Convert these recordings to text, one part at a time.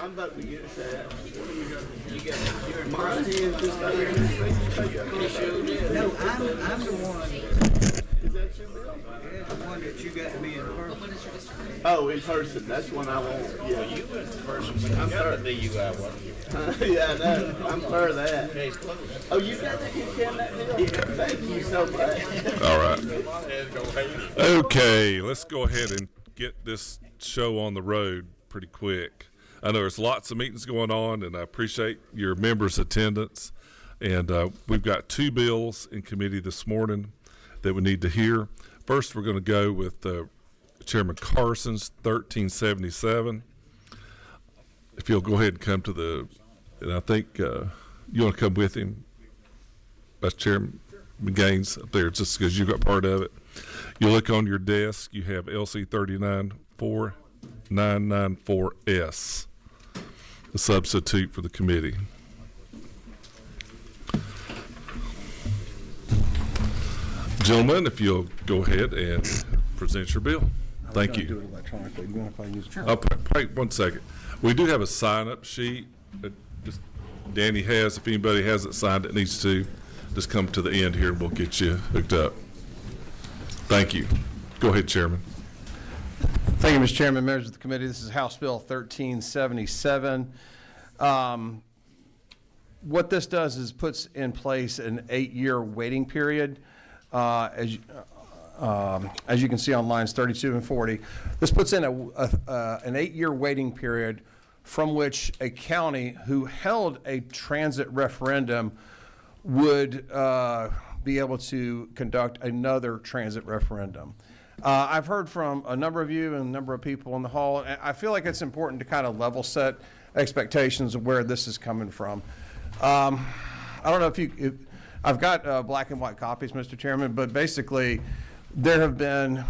I'm voting against that. You got your mine is just over here. No, I'm the one. Is that your bill? Yeah, the one that you got to be in person. Oh, in person. That's one I want. Yeah, you was the person. I'm for the DUI one. Yeah, I know. I'm for that. Oh, you got that? You can that bill? Yeah. Thank you so much. All right. Okay, let's go ahead and get this show on the road pretty quick. I know there's lots of meetings going on, and I appreciate your members' attendance. And we've got two bills in committee this morning that we need to hear. First, we're going to go with Chairman Carson's 1377. If you'll go ahead and come to the, and I think you want to come with him, Vice Chairman Gaines up there, just because you got part of it. You look on your desk, you have LC 39494S, the substitute for the committee. Gentlemen, if you'll go ahead and present your bill. Thank you. Do it electronically. You want to use Wait 1 second. We do have a sign-up sheet that just Danny has. If anybody hasn't signed it, needs to, just come to the end here and we'll get you hooked up. Thank you. Go ahead, Chairman. Thank you, Mr. Chairman, members of the committee. This is House Bill 1377. What this does is puts in place an 8-year waiting period. As you can see on lines 32 and 40, this puts in an 8-year waiting period from which a county who held a transit referendum would be able to conduct another transit referendum. I've heard from a number of you and a number of people in the hall, and I feel like it's important to kind of level set expectations of where this is coming from. I don't know if I've got black and white copies, Mr. Chairman, but basically there have been,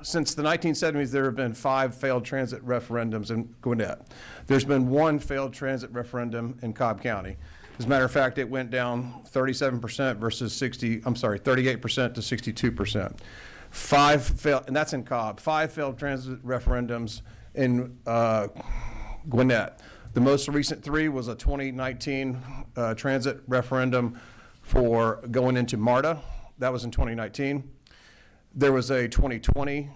since the 1970s, there have been 5 failed transit referendums in Gwinnett. There's been 1 failed transit referendum in Cobb County. As a matter of fact, it went down 37% versus 38% to 62%. 5 failed, and that's in Cobb. 5 failed transit referendums in Gwinnett. The most recent 3 was a 2019 transit referendum for going into MARTA. That was in 2019. There was a 2020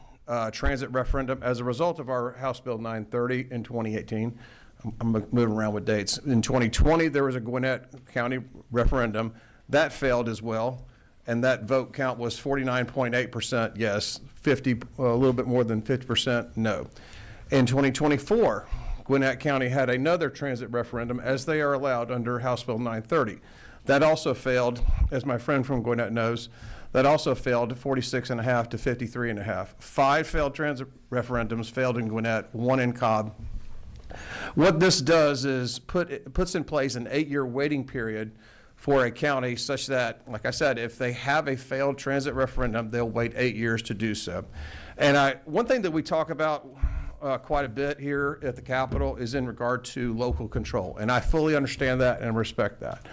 transit referendum as a result of our House Bill 930 in 2018. I'm moving around with dates. In 2020, there was a Gwinnett County referendum. That failed as well, and that vote count was 49.8% yes, a little bit more than 50% no. In 2024, Gwinnett County had another transit referendum, as they are allowed under House Bill 930. That also failed, as my friend from Gwinnett knows, that also failed 46.5 to 53.5. 5 failed transit referendums failed in Gwinnett, 1 in Cobb. What this does is puts in place an 8-year waiting period for a county such that, like I said, if they have a failed transit referendum, they'll wait 8 years to do so. And one thing that we talk about quite a bit here at the Capitol is in regard to local control, and I fully understand that and respect that.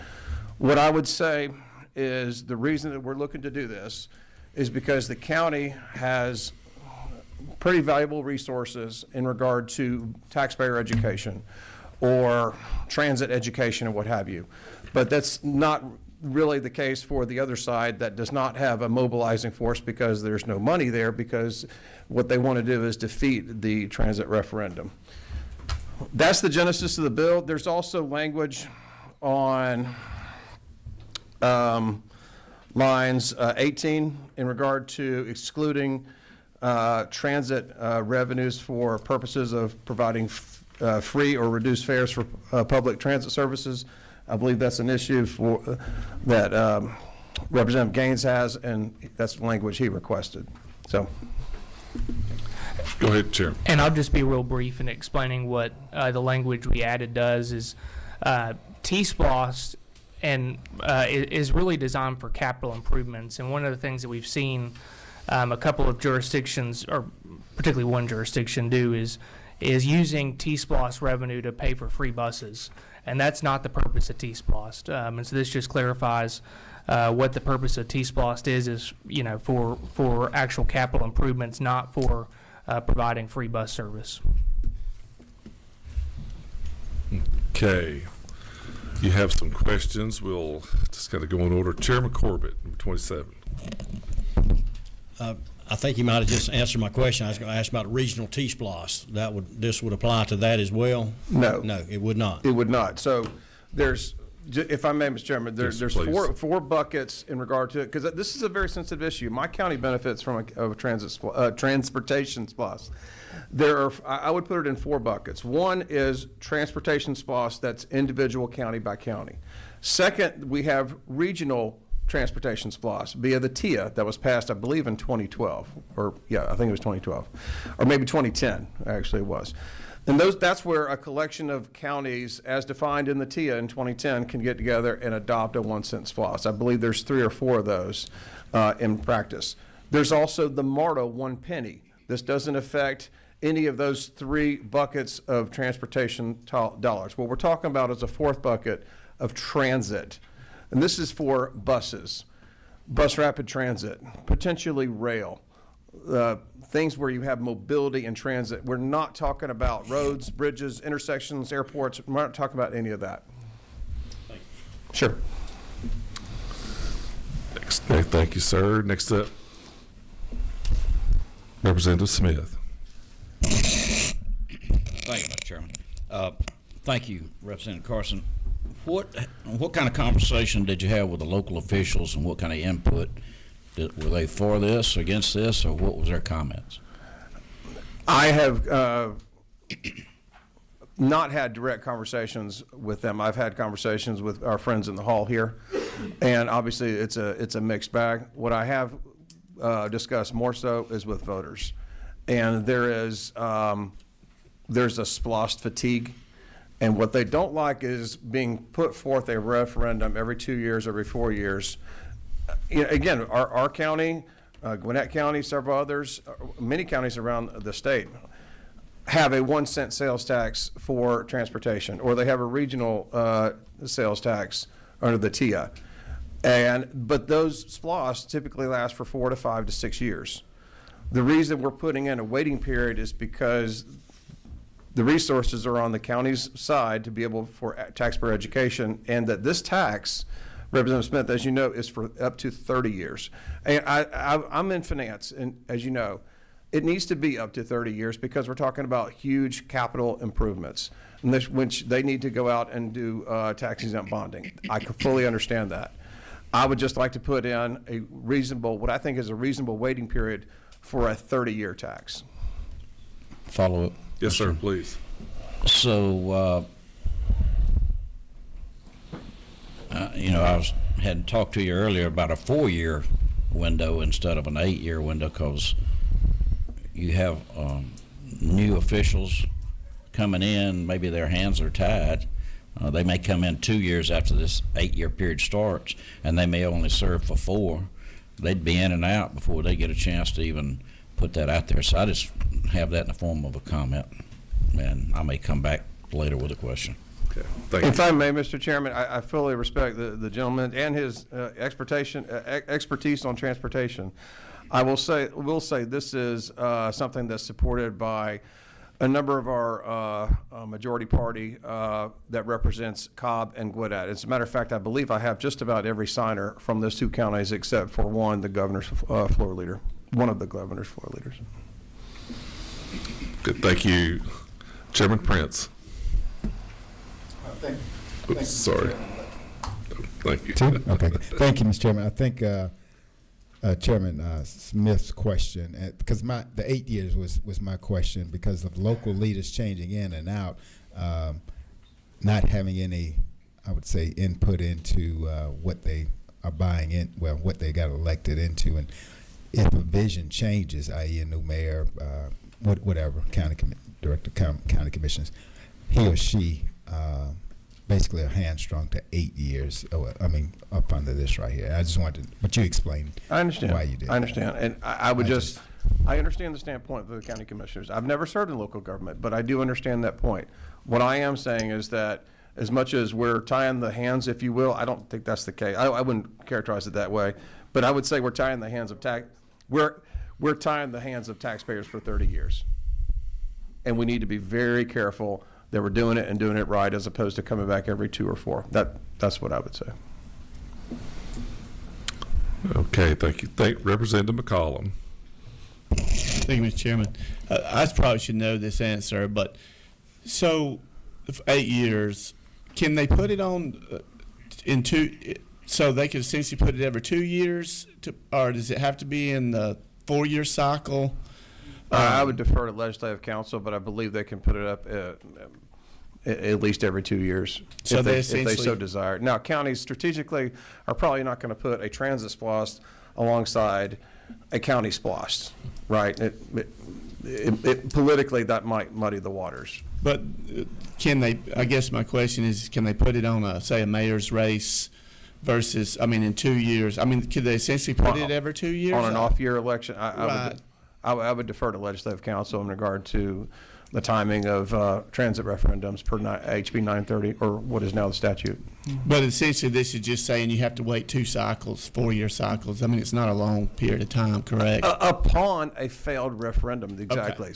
What I would say is the reason that we're looking to do this is because the county has pretty valuable resources in regard to taxpayer education or transit education and what have you. But that's not really the case for the other side that does not have a mobilizing force because there's no money there, because what they want to do is defeat the transit referendum. That's the genesis of the bill. There's also language on lines 18 in regard to excluding transit revenues for purposes of providing free or reduced fares for public transit services. I believe that's an issue that Representative Gaines has, and that's the language he requested. So, go ahead, Chair. And I'll just be real brief in explaining what the language we added does is T-SPLOST and is really designed for capital improvements. And one of the things that we've seen a couple of jurisdictions, or particularly one jurisdiction, do is using T-SPLOST revenue to pay for free buses. And that's not the purpose of T-SPLOST. And so this just clarifies what the purpose of T-SPLOST is for actual capital improvements, not for providing free bus service. Okay. You have some questions. We'll just got to go in order. Chairman Corbett, number 27. I think you might have just answered my question. I was going to ask about regional T-Splosh. This would apply to that as well? No. No, it would not. It would not. So there's, if I may, Mr. Chairman, Yes, there's please. four buckets in regard to it, because this is a very sensitive issue. My county benefits from a transportation SPOS. I would put it in 4 buckets. One is transportation SPOS, that's individual county by county. Second, we have regional transportation SPOS via the TIA that was passed, I believe, in 2012, I think it was 2012, or maybe 2010, actually it was. And that's where a collection of counties, as defined in the TIA in 2010, can get together and adopt a 1-cent SPOS. I believe there's 3 or 4 of those in practice. There's also the MARTA 1 penny. This doesn't affect any of those 3 buckets of transportation dollars. What we're talking about is a 4th bucket of transit. And this is for buses, bus rapid transit, potentially rail, things where you have mobility and transit. We're not talking about roads, bridges, intersections, airports. We're not talking about any of that. Sure. Thank you, sir. Next up, Representative Smith. Thank you, Mr. Chairman. Thank you, Representative Carson. What kind of conversation did you have with the local officials, and what kind of input? Were they for this, against this, or what was their comments? I have not had direct conversations with them. I've had conversations with our friends in the hall here, and obviously it's a mixed bag. What I have discussed more so is with voters, and there's a SPLOST fatigue. And what they don't like is being put forth a referendum every 2 years, every 4 years. Again, our county, Gwinnett County, several others, many counties around the state have a 1-cent sales tax for transportation, or they have a regional sales tax under the TIA. But those SPLOS typically last for 4 to 5 to 6 years. The reason we're putting in a waiting period is because the resources are on the county's side to be able for taxpayer education, and that this tax, Representative Smith, as you know, is for up to 30 years. And I'm in finance, and as you know, it needs to be up to 30 years because we're talking about huge capital improvements, which they need to go out and do tax-exempt bonding. I can fully understand that. I would just like to put in a reasonable, what I think is a reasonable waiting period for a 30-year tax. Follow up? Yes, sir, please. So, I had talked to you earlier about a 4-year window instead of an 8-year window, because you have new officials coming in. Maybe their hands are tied. They may come in 2 years after this 8-year period starts, and they may only serve for 4. They'd be in and out before they get a chance to even put that out there. So I just have that in the form of a comment, and I may come back later with a question. Okay, thank you. If I may, Mr. Chairman, I fully respect the gentleman and his expertise on transportation. I will say this is something that's supported by a number of our majority party that represents Cobb and Gwinnett. As a matter of fact, I believe I have just about every signer from those 2 counties except for one, the governor's floor leader, one of the governor's floor leaders. Good, thank you. Chairman Prince. Oops, sorry. Thank you. Okay. Thank you, Mr. Chairman. I think Chairman Smith's question, because the 8 years was my question, because of local leaders changing in and out, not having any, I would say, input into what they are buying in, well, what they got elected into, and if a vision changes, i.e. a new mayor, whatever, director, county commissioners, he or she basically are hamstrung to 8 years. Up under this right here. I just wanted to, but you explained. I understand why you did. I understand, and I understand the standpoint of the county commissioners. I've never served in local government, but I do understand that point. What I am saying is that as much as we're tying the hands, if you will, I don't think that's the case. I wouldn't characterize it that way, but I would say we're tying the hands of we're tying the hands of taxpayers for 30 years, and we need to be very careful that we're doing it and doing it right, as opposed to coming back every 2 or 4. That's what I would say. Okay, thank you. Thank Representative McCollum. Thank you, Mr. Chairman. I probably should know this answer, but so for 8 years, can they put it on in 2? So they could essentially put it every 2 years, or does it have to be in the 4-year cycle? I would defer to legislative council, but I believe they can put it up at least every 2 years, So if they they so essentially- desire. Now, counties strategically are probably not going to put a transit splost alongside a county splost, right? It politically, that might muddy the waters. But can they, I guess my question is, can they put it on say a mayor's race versus, I mean, in 2 years? I mean, could they essentially put it every 2 years? On an off-year election, Right. I would defer to legislative council in regard to the timing of transit referendums per HB 930, or what is now the statute. But essentially, this is just saying you have to wait 2 cycles, 4-year cycles. I mean, it's not a long period of time, correct? Upon a failed referendum, exactly.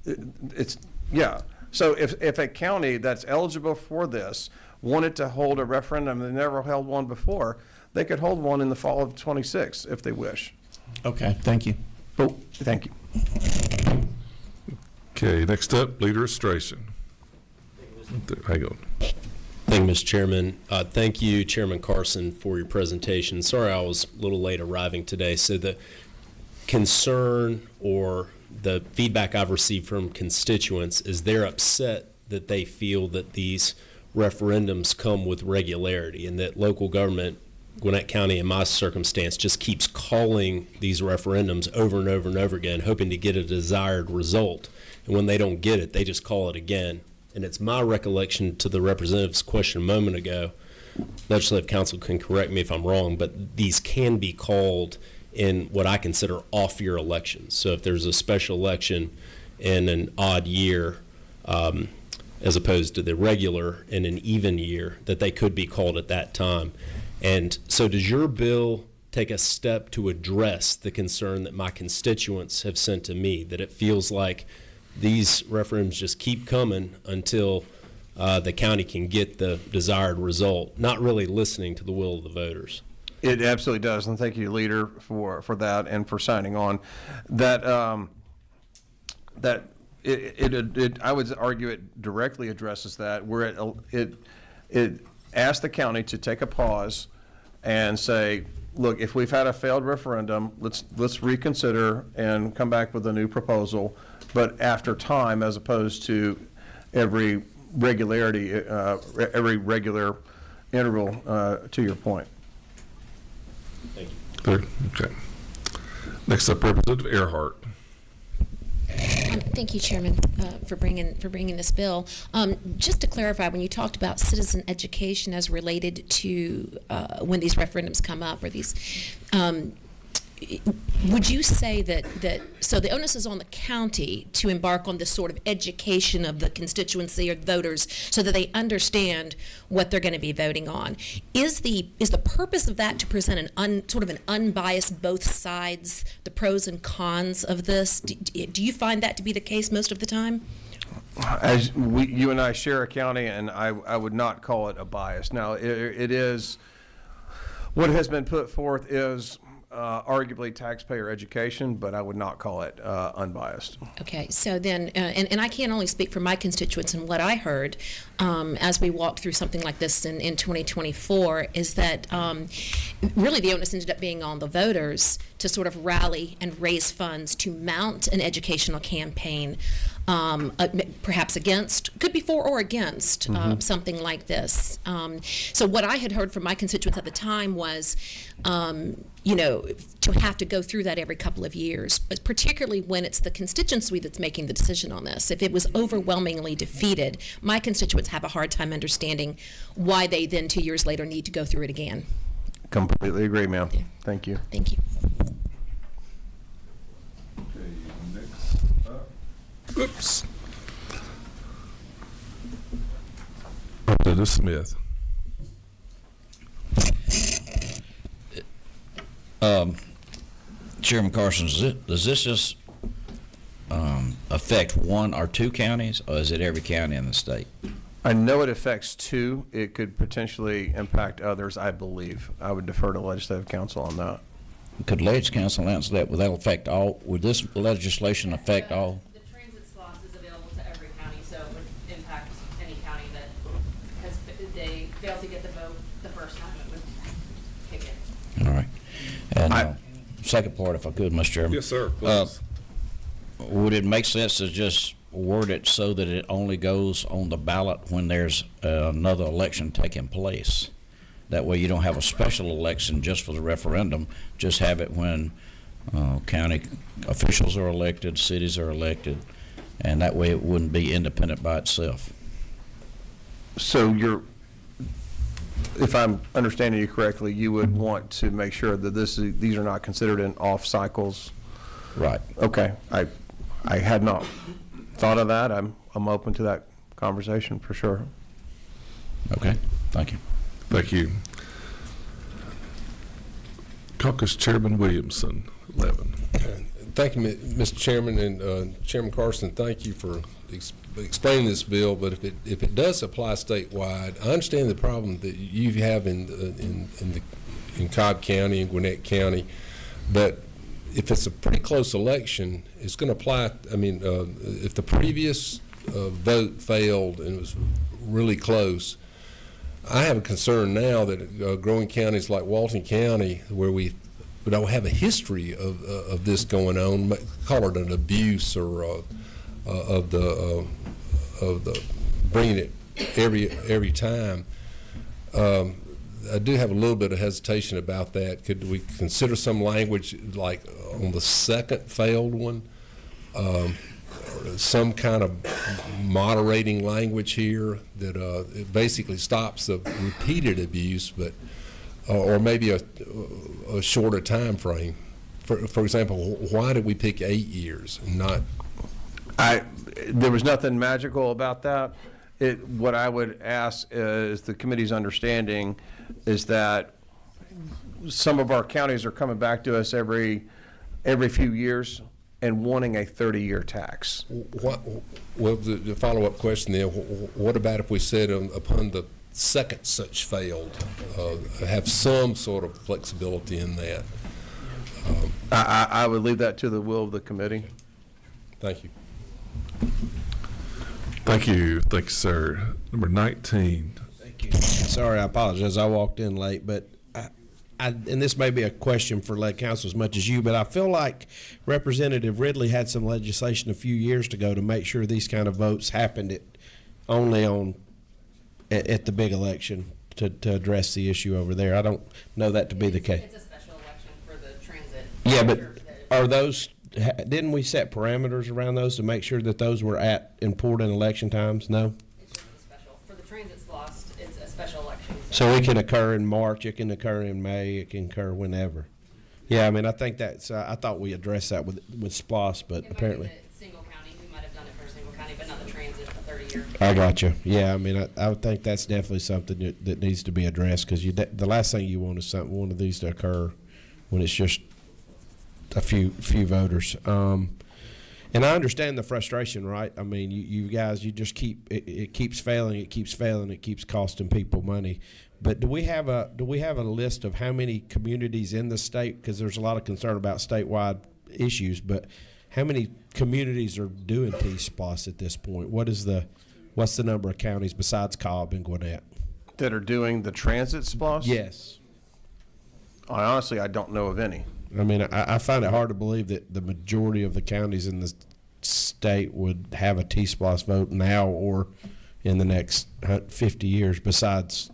It's, yeah. So if a county that's eligible for this wanted to hold a referendum and they never held one before, they could hold one in the fall of 26 if they wish. Okay, thank you. Oh, thank you. Okay, next up, leader registration. Hang on. Thank you, Mr. Chairman. Thank you, Chairman Carson, for your presentation. Sorry I was a little late arriving today. So the concern or the feedback I've received from constituents is they're upset that they feel that these referendums come with regularity and that local government, Gwinnett County in my circumstance, just keeps calling these referendums over and over and over again, hoping to get a desired result. And when they don't get it, they just call it again. And it's my recollection to the representative's question a moment ago, legislative council can correct me if I'm wrong, but these can be called in what I consider off-year elections. So if there's a special election in an odd year, as opposed to the regular in an even year, that they could be called at that time. And so does your bill take a step to address the concern that my constituents have sent to me, that it feels like these referendums just keep coming until the county can get the desired result, not really listening to the will of the voters? It absolutely does, and thank you, Leader, for that and for signing on. That I would argue it directly addresses that, where it asks the county to take a pause and say, look, if we've had a failed referendum, let's reconsider and come back with a new proposal, but after time, as opposed to every regular interval, to your point. Thank you. Good. Okay. Next up, Representative Earhart. Thank you, Chairman, for bringing this bill. Just to clarify, when you talked about citizen education as related to when these referendums come up, or these, would you say that so the onus is on the county to embark on this sort of education of the constituency or voters so that they understand what they're going to be voting on? Is the purpose of that to present sort of an unbiased, both sides, the pros and cons of this? Do you find that to be the case most of the time? As you and I share a county, and I would not call it a bias. Now, it is, what has been put forth is arguably taxpayer education, but I would not call it unbiased. Okay, so then, and I can't only speak for my constituents, and what I heard as we walked through something like this in 2024 is that really the onus ended up being on the voters to sort of rally and raise funds to mount an educational campaign, perhaps against, could be for or against something like this. So what I had heard from my constituents at the time was, to have to go through that every couple of years, but particularly when it's the constituency that's making the decision on this. If it was overwhelmingly defeated, my constituents have a hard time understanding why they then 2 years later need to go through it again. Completely agree, ma'am. Yeah. Thank you. Thank you. Okay, next up. Oops. Representative Smith. Chairman Carson, does this just affect affect one or two counties, or is it every county in the state? I know it affects 2. It could potentially impact others, I believe. I would defer to legislative council on that. Could Legislative Council answer that? Would that affect all? Would this legislation affect all? The transit slots is available to every county, so it would impact any county that has, they fail to get the vote the first time, it would kick in. All right. And second part, if I could, Mr. Chairman. Yes, sir, please. Would it make sense to just word it so that it only goes on the ballot when there's another election taking place? That way you don't have a special election just for the referendum, just have it when county officials are elected, cities are elected, and that way it wouldn't be independent by itself. So if I'm understanding you correctly, you would want to make sure that these are not considered in off cycles? Right. Okay. I had not thought of that. I'm open to that conversation for sure. Okay. Thank you. Thank you. Caucus Chairman Williamson, 11. Thank you, Mr. Chairman, and Chairman Carson, thank you for explaining this bill, but if it does apply statewide, I understand the problem that you have in Cobb County and Gwinnett County, but if it's a pretty close election, it's going to apply. I mean, if the previous vote failed and it was really close, I have a concern now that growing counties like Walton County, where we don't have a history of this going on, call it an abuse or of the bringing it every time. I do have a little bit of hesitation about that. Could we consider some language like on the second failed one, some kind of moderating language here that it basically stops the repeated abuse, but or maybe a shorter time frame. For example, why did we pick 8 years and not? There was nothing magical about that. What I would ask is the committee's understanding is that some of our counties are coming back to us every few years and wanting a 30-year tax. Well, the follow-up question then, what about if we said upon the second such failed, have some sort of flexibility in that? I would leave that to the will of the committee. Thank you. Thank you. Thank you, sir. Number 19. Thank you. Sorry, I apologize. I walked in late, but and this may be a question for lead council as much as you, but I feel like Representative Ridley had some legislation a few years ago to make sure these kind of votes happened only at the big election to address the issue over there. I don't know that to be the case. It's a special election for the transit. Yeah, but are those, didn't we set parameters around those to make sure that those were at important election times? No? It's just a special. For the transit's lost, it's a special election. So it can occur in March, it can occur in May, it can occur whenever. Yeah, I mean, I think that's, I thought we addressed that with SPOS, but apparently. Might be the single county, we might have done it for a single county, but not the transit, a 30-year. I got you. Yeah, I mean, I would think that's definitely something that needs to be addressed, because the last thing you want is one of these to occur when it's just a few voters. And I understand the frustration, right? I mean, you guys, you just it keeps failing, it keeps costing people money. But do we have a list of how many communities in the state? Because there's a lot of concern about statewide issues, but how many communities are doing T-SPOS at this point? What's the number of counties besides Cobb and Gwinnett That are doing the transit SPOS? Yes. Honestly, I don't know of any. I mean, I find it hard to believe that the majority of the counties in the state would have a T-SPOS vote now or in the next 50 years besides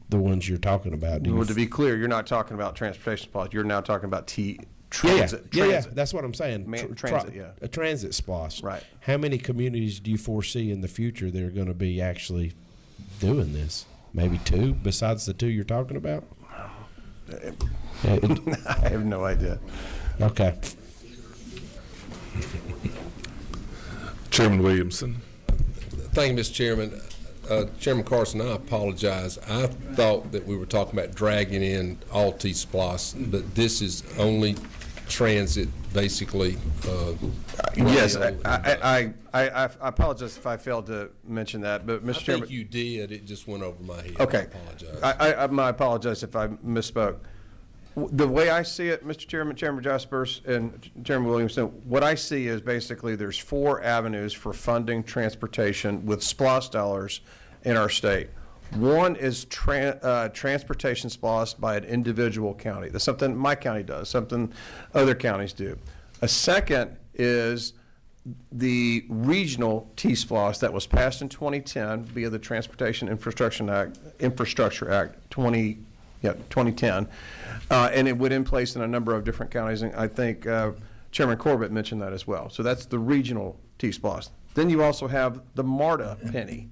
the ones you're talking about. Well, to be clear, you're not talking about transportation SPOS. You're now talking about transit. Yeah, that's what I'm saying. Transit, yeah. A transit SPOS. Right. How many communities do you foresee in the future that are going to be actually doing this? Maybe 2 besides the 2 you're talking about? I have no idea. Okay. Chairman Williamson. Thank you, Mr. Chairman. Chairman Carson, I apologize. I thought that we were talking about dragging in all T-SPOS, but this is only transit basically. Yes, way I apologize if I failed to mention that, but Mr. I Chairman. think you did. It just went over my head. Okay. I apologize. I apologize if I misspoke. The way I see it, Mr. Chairman, Chairman Jaspers, and Chairman Williamson, what I see is basically there's 4 avenues for funding transportation with SPLOST dollars in our state. One is transportation SPLOST by an individual county. That's something my county does, something other counties do. A second is the regional T-SPLOST that was passed in 2010 via the Transportation Infrastructure Act 2010, and it went in place in a number of different counties, and I think Chairman Corbett mentioned that as well. So that's the regional T-SPLOST. Then you also have the MARTA penny.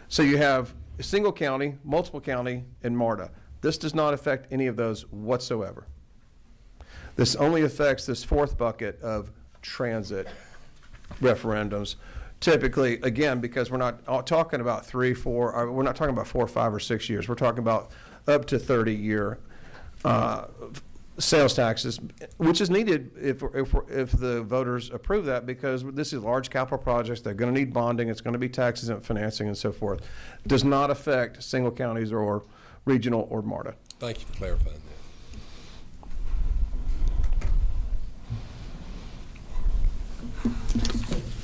So you have a single county, multiple county, and MARTA. This does not affect any of those whatsoever. This only affects this 4th bucket of transit referendums. Typically, again, because we're not talking about 3, 4, we're not talking about 4, 5, or 6 years. We're talking about up to 30-year sales taxes, which is needed if the voters approve that, because this is large capital projects. They're going to need bonding. It's going to be taxes and financing and so forth. It does not affect single counties or regional or MARTA. Thank you for clarifying that.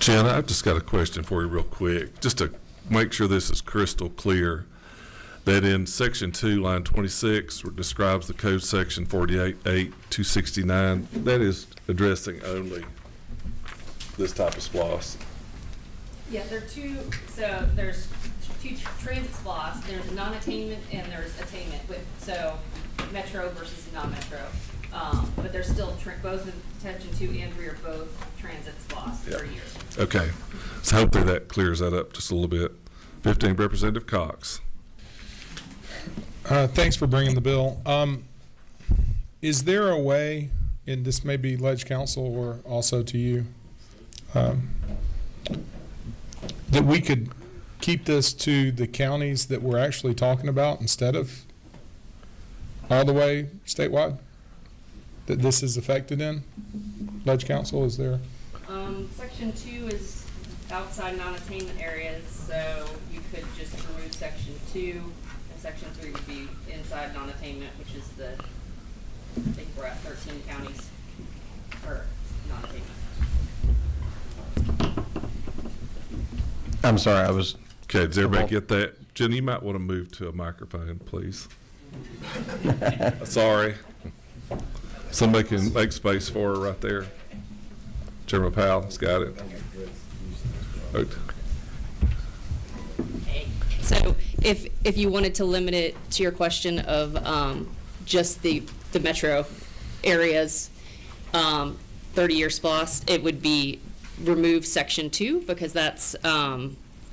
Jen, I've just got a question for you real quick, just to make sure this is crystal clear, that in Section 2, line 26, where it describes the code section 48.8.269, that is addressing only this type of SPLOST. Yeah, there are two, so there's 2 transit SPLOST, there's non-attainment and there's attainment, so metro versus non-metro. But there's still, both in Section 2 and 3 are both transit SPLOST, 30 years. Okay, so hopefully that clears that up just a little bit. 15, Representative Cox. Thanks for bringing the bill. Is there a way, and this may be Ledge Council or also to you, that we could keep this to the counties that we're actually talking about instead of all the way statewide? That this is affected in? Ledge Council, is there? Section 2 is outside non-attainment areas, so you could just remove Section 2, and Section 3 would be inside non-attainment, which is I think we're at 13 counties for non-attainment. I'm sorry, I was. Okay, does everybody get that? Jen, you might want to move to a microphone, please. Sorry. Somebody can make space for her right there. Chairman Powell's got it. Okay. So if you wanted to limit it to your question of just the metro areas, 30-year SPLOST, it would be remove Section 2 because that's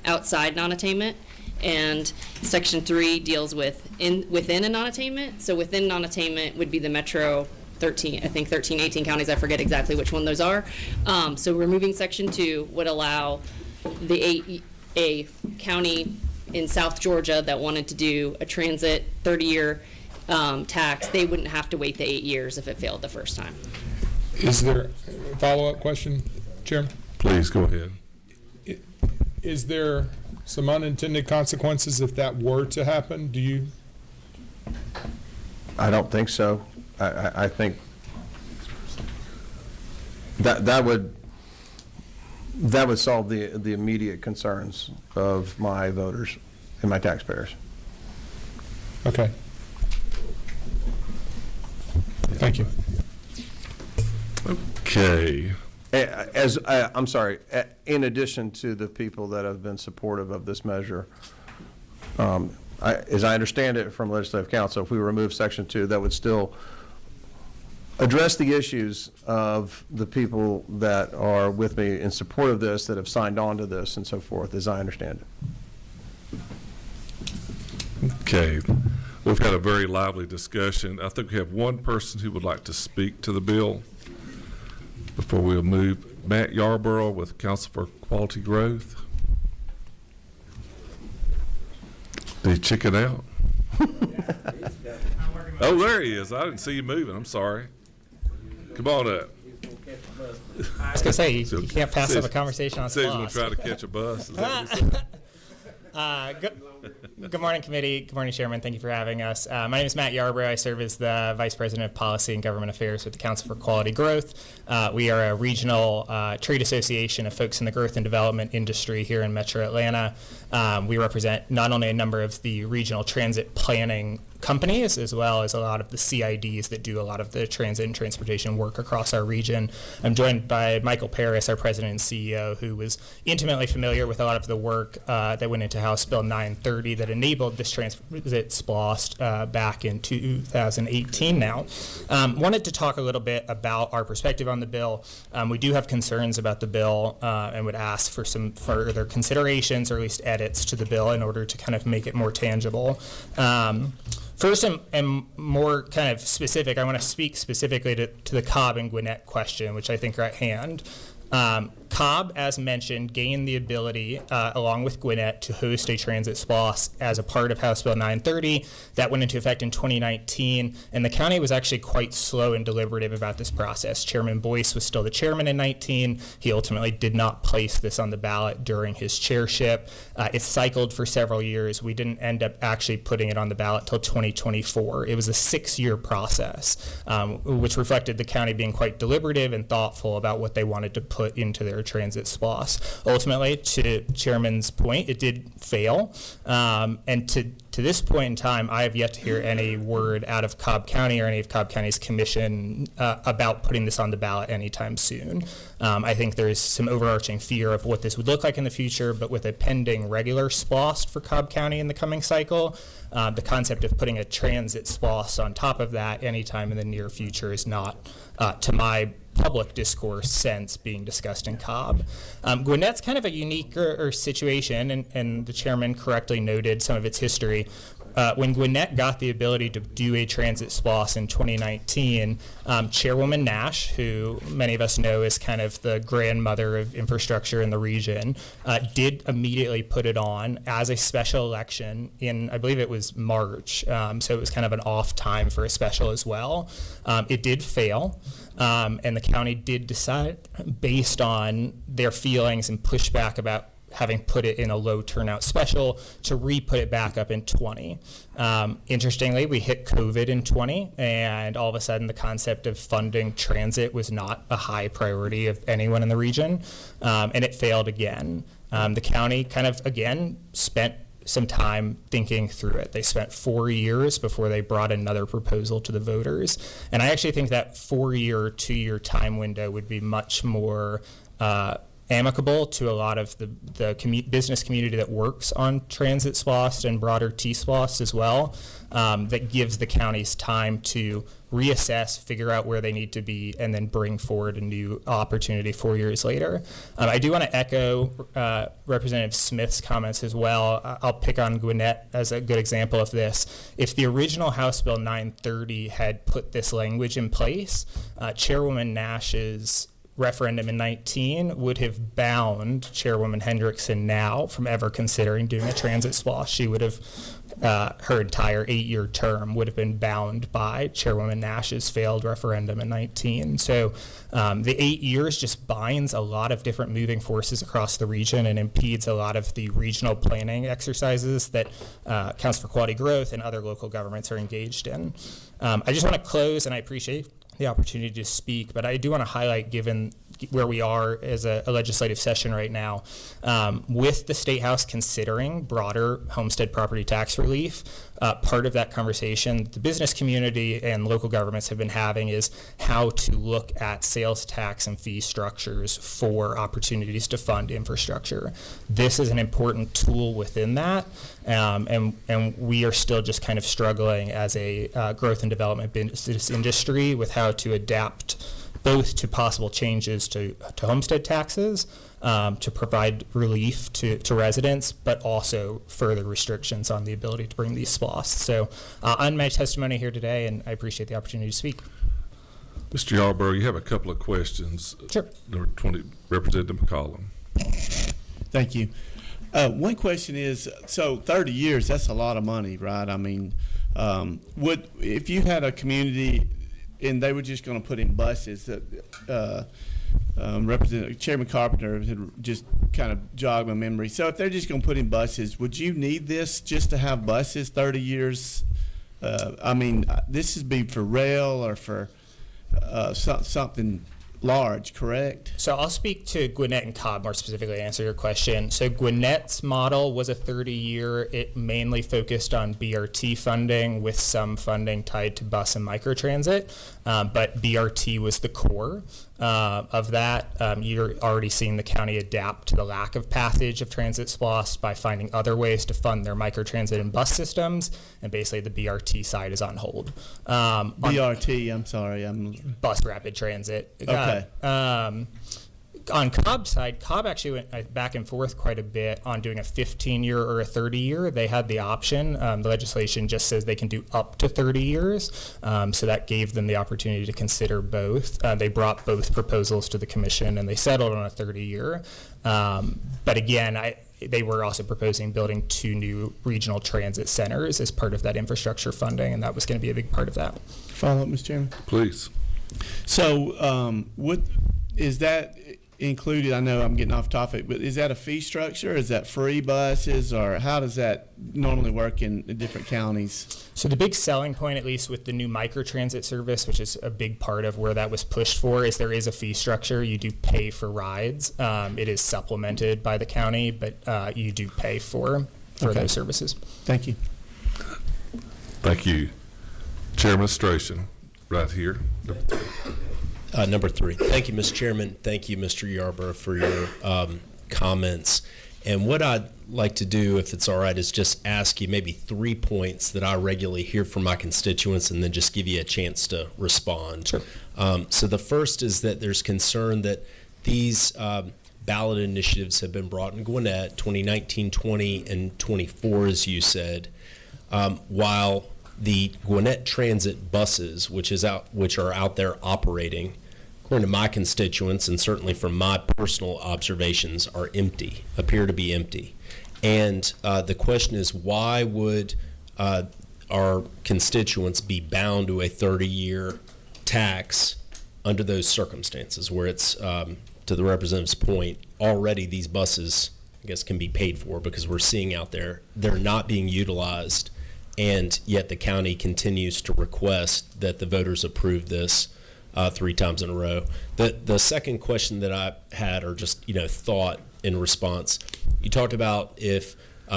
outside non-attainment, and Section 3 deals with within a non-attainment. So within non-attainment would be the metro 13, I think 13, 18 counties, I forget exactly which one those are. So removing Section 2 would allow a county in South Georgia that wanted to do a transit 30-year tax, they wouldn't have to wait the 8 years if it failed the first time. Is there a follow-up question, Chairman? Please, go ahead. Is there some unintended consequences if that were to happen? Do you? I don't think so. I think that would solve the immediate concerns of my voters and my taxpayers. Okay. Thank you. Okay. I'm sorry, in addition to the people that have been supportive of this measure, as I understand it from Legislative Council, if we remove Section 2, that would still address the issues of the people that are with me in support of this, that have signed on to this and so forth, as I understand it. Okay. We've had a very lively discussion. I think we have one person who would like to speak to the bill before we'll move. Matt Yarborough with Council for Quality Growth. Did he chicken out? Oh, there he is. I didn't see you moving. I'm sorry. Come on up. I was going to say, you So- can't pass up a conversation on Says we're SPOS. trying to catch a bus. Is that what you're saying? Good morning, committee. Good morning, Chairman. Thank you for having us. My name is Matt Yarbrough. I serve as the Vice President of Policy and Government Affairs with the Council for Quality Growth. We are a regional trade association of folks in the growth and development industry here in Metro Atlanta. We represent not only a number of the regional transit planning companies, as well as a lot of the CIDs that do a lot of the transit and transportation work across our region. I'm joined by Michael Paris, our president and CEO, who was intimately familiar with a lot of the work that went into House Bill 930 that enabled this transit SPOS back in 2018 now. Wanted to talk a little bit about our perspective on the bill. We do have concerns about the bill and would ask for some further considerations or at least edits to the bill in order to kind of make it more tangible. First and more kind of specific, I want to speak specifically to the Cobb and Gwinnett question, which I think are at hand. Cobb, as mentioned, gained the ability, along with Gwinnett, to host a transit SPOS as a part of House Bill 930. That went into effect in 2019, and the county was actually quite slow and deliberative about this process. Chairman Boyce was still the chairman in 19. He ultimately did not place this on the ballot during his chairship. It cycled for several years. We didn't end up actually putting it on the ballot till 2024. It was a 6-year process, which reflected the county being quite deliberative and thoughtful about what they wanted to put into their transit SPOS. Ultimately, to Chairman's point, it did fail, and to this point in time, I have yet to hear any word out of Cobb County or any of Cobb County's commission about putting this on the ballot anytime soon. I think there is some overarching fear of what this would look like in the future, but with a pending regular SPOS for Cobb County in the coming cycle, the concept of putting a transit SPOS on top of that anytime in the near future is not, to my public discourse sense, being discussed in Cobb. Gwinnett's kind of a unique situation, and the chairman correctly noted some of its history. When Gwinnett got the ability to do a transit SPOS in 2019, Chairwoman Nash, who many of us know is kind of the grandmother of infrastructure in the region, did immediately put it on as a special election in, I believe it was March, so it was kind of an off time for a special as well. It did fail. And the county did decide, based on their feelings and pushback about having put it in a low turnout special, to re-put it back up in 20. Interestingly, we hit COVID in 20, and all of a sudden the concept of funding transit was not a high priority of anyone in the region, and it failed again. The county kind of, again, spent some time thinking through it. They spent 4 years before they brought another proposal to the voters. And I actually think that 4-year, 2-year time window would be much more amicable to a lot of the business community that works on transit SPOS and broader T-SPOS as well, that gives the counties time to reassess, figure out where they need to be, and then bring forward a new opportunity 4 years later. I do want to echo Representative Smith's comments as well. I'll pick on Gwinnett as a good example of this. If the original House Bill 930 had put this language in place, Chairwoman Nash's referendum in 19 would have bound Chairwoman Hendrickson now from ever considering doing a transit SPOS. She would have, her entire 8-year term would have been bound by Chairwoman Nash's failed referendum in 19. So the 8 years just binds a lot of different moving forces across the region and impedes a lot of the regional planning exercises that Council for Quality Growth and other local governments are engaged in. I just want to close, and I appreciate the opportunity to speak, but I do want to highlight, given where we are as a legislative session right now, with the State House considering broader homestead property tax relief, part of that conversation the business community and local governments have been having is how to look at sales tax and fee structures for opportunities to fund infrastructure. This is an important tool within that, and we are still just kind of struggling as a growth and development business industry with how to adapt both to possible changes to homestead taxes, to provide relief to residents, but also further restrictions on the ability to bring these SPOS. So on my testimony here today, and I appreciate the opportunity to speak. Mr. Yarborough, you have a couple of questions. Sure. Number 20, Representative McCollum. Thank you. One question is, so 30 years, that's a lot of money, right? I mean, if you had a community and they were just going to put in buses. Representative Chairman Carpenter had just kind of jogged my memory. So if they're just going to put in buses, would you need this just to have buses 30 years? I mean, this is be for rail or for something large, correct? So I'll speak to Gwinnett and Cobb more specifically to answer your question. So Gwinnett's model was a 30-year. It mainly focused on BRT funding with some funding tied to bus and microtransit, but BRT was the core of that. You're already seeing the county adapt to the lack of passage of transit SPLOST by finding other ways to fund their microtransit and bus systems, and basically the BRT side is on hold. BRT, I'm sorry. Bus rapid transit. Okay. On Cobb's side, Cobb actually went back and forth quite a bit on doing a 15-year or a 30-year. They had the option. The legislation just says they can do up to 30 years, so that gave them the opportunity to consider both. They brought both proposals to the commission, and they settled on a 30-year. But again, they were also proposing building 2 new regional transit centers as part of that infrastructure funding, and that was going to be a big part of that. Follow up, Mr. Chairman? Please. So what is that included? I know I'm getting off topic, but is that a fee structure? Is that free buses, or how does that normally work in different counties? So the big selling point, at least with the new microtransit service, which is a big part of where that was pushed for, is there is a fee structure. You do pay for rides. It is supplemented by the county, but you do pay for those services. Thank you. Thank you. Chairman Strachan, right here. Number 3. Thank you, Mr. Chairman. Thank you, Mr. Yarborough, for your comments. And what I'd like to do, if it's all right, is just ask you maybe 3 points that I regularly hear from my constituents, and then just give you a chance to respond. Sure. So the first is that there's concern that these ballot initiatives have been brought in Gwinnett, 2019, 20, and 24, as you said, while the Gwinnett Transit buses, which are out there operating, according to my constituents and certainly from my personal observations, are empty, appear to be empty. And the question is, why would our constituents be bound to a 30-year tax under those circumstances where it's, to the representative's point, already these buses, I guess, can be paid for because we're seeing out there they're not being utilized, and yet the county continues to request that the voters approve this 3 times in a row. The second question that I had, or just thought in response, you talked about if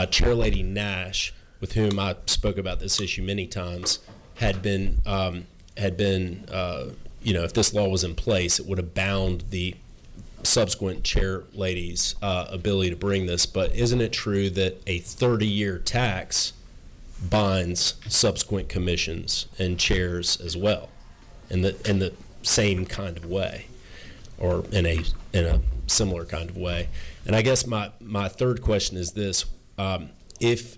Chair Lady Nash, with whom I spoke about this issue many times, had been if this law was in place, it would have bound the subsequent chair lady's ability to bring this. But isn't it true that a 30-year tax binds subsequent commissions and chairs as well, in the same kind of way, or in a similar kind of way? And I guess my third question is this: if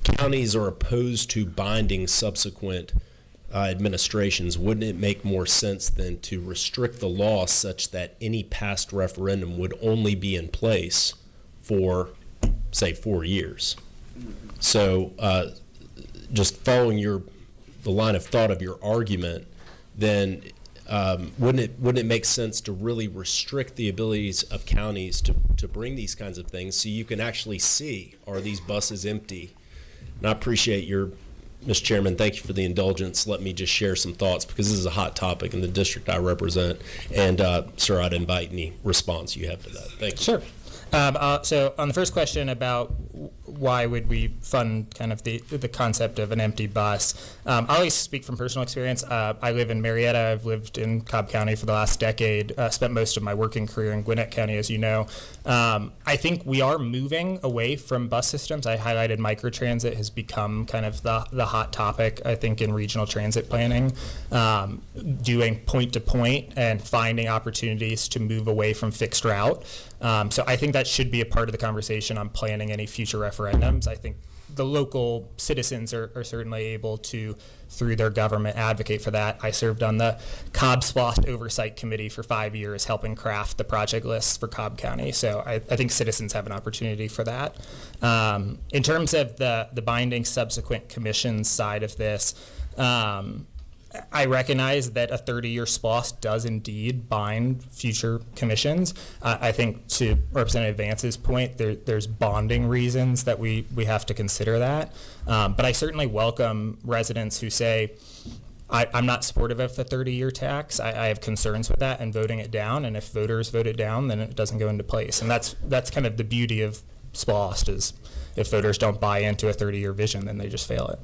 counties are opposed to binding subsequent administrations, wouldn't it make more sense then to restrict the law such that any past referendum would only be in place for, say, 4 years? So just following the line of thought of your argument, then wouldn't it make sense to really restrict the abilities of counties to bring these kinds of things so you can actually see, are these buses empty? And I appreciate Mr. Chairman, thank you for the indulgence. Let me just share some thoughts because this is a hot topic in the district I represent. And, sir, I'd invite any response you have to that. Thank you. Sure. So on the first question about why would we fund kind of the concept of an empty bus, I always speak from personal experience. I live in Marietta. I've lived in Cobb County for the last decade, spent most of my working career in Gwinnett County, as you know. I think we are moving away from bus systems. I highlighted microtransit has become kind of the hot topic, I think, in regional transit planning, doing point-to-point and finding opportunities to move away from fixed route. So I think that should be a part of the conversation on planning any future referendums. I think the local citizens are certainly able to, through their government, advocate for that. I served on the Cobb SPLOST Oversight Committee for 5 years, helping craft the project lists for Cobb County. So I think citizens have an opportunity for that. In terms of the binding subsequent commissions side of this, I recognize that a 30-year SPLOST does indeed bind future commissions. I think to Representative Vance's point, there's bonding reasons that we have to consider that. But I certainly welcome residents who say, I'm not supportive of the 30-year tax. I have concerns with that and voting it down. And if voters vote it down, then it doesn't go into place. And that's kind of the beauty of SPLOST, is if voters don't buy into a 30-year vision, then they just fail it.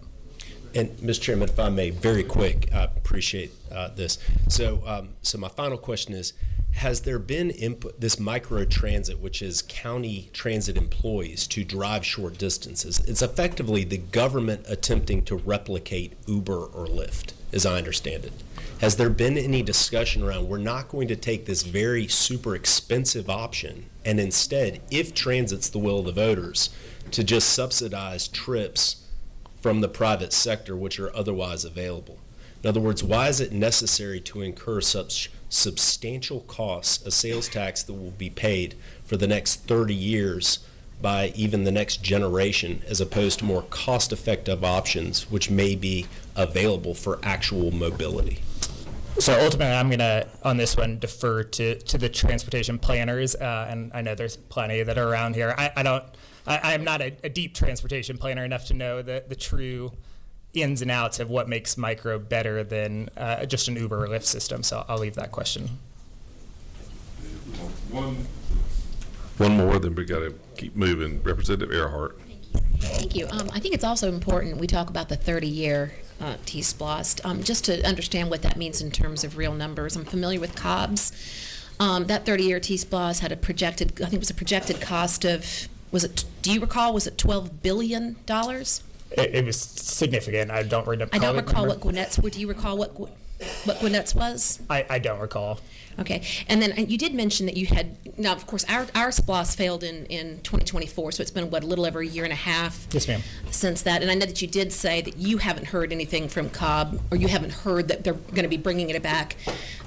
And Mr. Chairman, if I may, very quick, I appreciate this. So my final question is, has there been input, this micro transit, which is county transit employees to drive short distances? It's effectively the government attempting to replicate Uber or Lyft, as I understand it. Has there been any discussion around, we're not going to take this very super expensive option, and instead, if transit's the will of the voters, to just subsidize trips from the private sector which are otherwise available? In other words, why is it necessary to incur such substantial costs, a sales tax that will be paid for the next 30 years by even the next generation, as opposed to more cost-effective options which may be available for actual mobility? So ultimately, I'm going to, on this one, defer to the transportation planners, and I know there's plenty that are around here. I'm not a deep transportation planner enough to know the true ins and outs of what makes micro better than just an Uber or Lyft system, so I'll leave that question. One more, then we got to keep moving. Representative Earhart. Thank you. I think it's also important we talk about the 30-year T-SPLOST, just to understand what that means in terms of real numbers. I'm familiar with COBS. That 30-year T-SPLOST had a projected, I think it was a projected cost of, do you recall, was it $12 billion? It was significant. I don't recall. I don't recall what Gwinnett's. Do you recall what Gwinnett's was? I don't recall. Okay, and then you did mention that you had, now of course our SPLOST failed in 2024, so it's been a little over a year and a half. Yes, ma'am. Since that, and I know that you did say that you haven't heard anything from Cobb, or you haven't heard that they're going to be bringing it back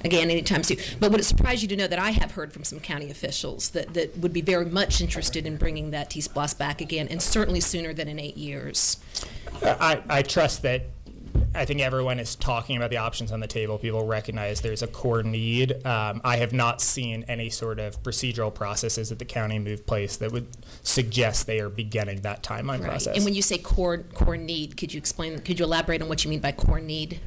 again anytime soon. But would it surprise you to know that I have heard from some county officials that would be very much interested in bringing that T-SPLOST back again, and certainly sooner than in 8 years? I trust that. I think everyone is talking about the options on the table. People recognize there's a core need. I have not seen any sort of procedural processes that the county moved place that would suggest they are beginning that timeline process. And when you say core need, could you elaborate on what you mean by core need?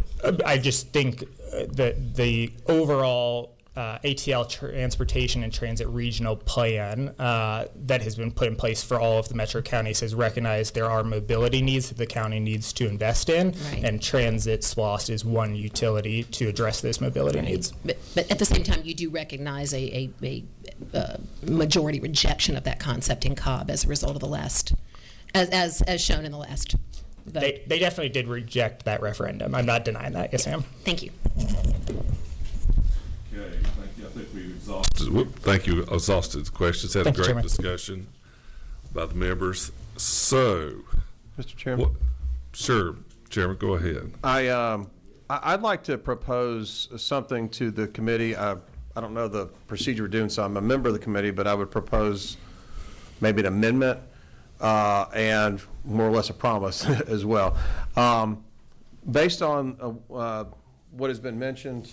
I just think that the overall ATL transportation and transit regional plan that has been put in place for all of the metro counties has recognized there are mobility needs that the county needs to invest in, and transit SPLOST is one utility to address those mobility needs. But at the same time, you do recognize a majority rejection of that concept in Cobb as a result of the last, as shown in the last vote. They definitely did reject that referendum. I'm not denying that. Yes, ma'am. Thank you. Okay, thank you. I think we've exhausted the questions. Had a great discussion by the members. So, Mr. Chairman? Sure, Chairman, go ahead. I'd like to propose something to the committee. I don't know the procedure we're doing, so I'm a member of the committee, but I would propose maybe an amendment and more or less a promise as well. Based on what has been mentioned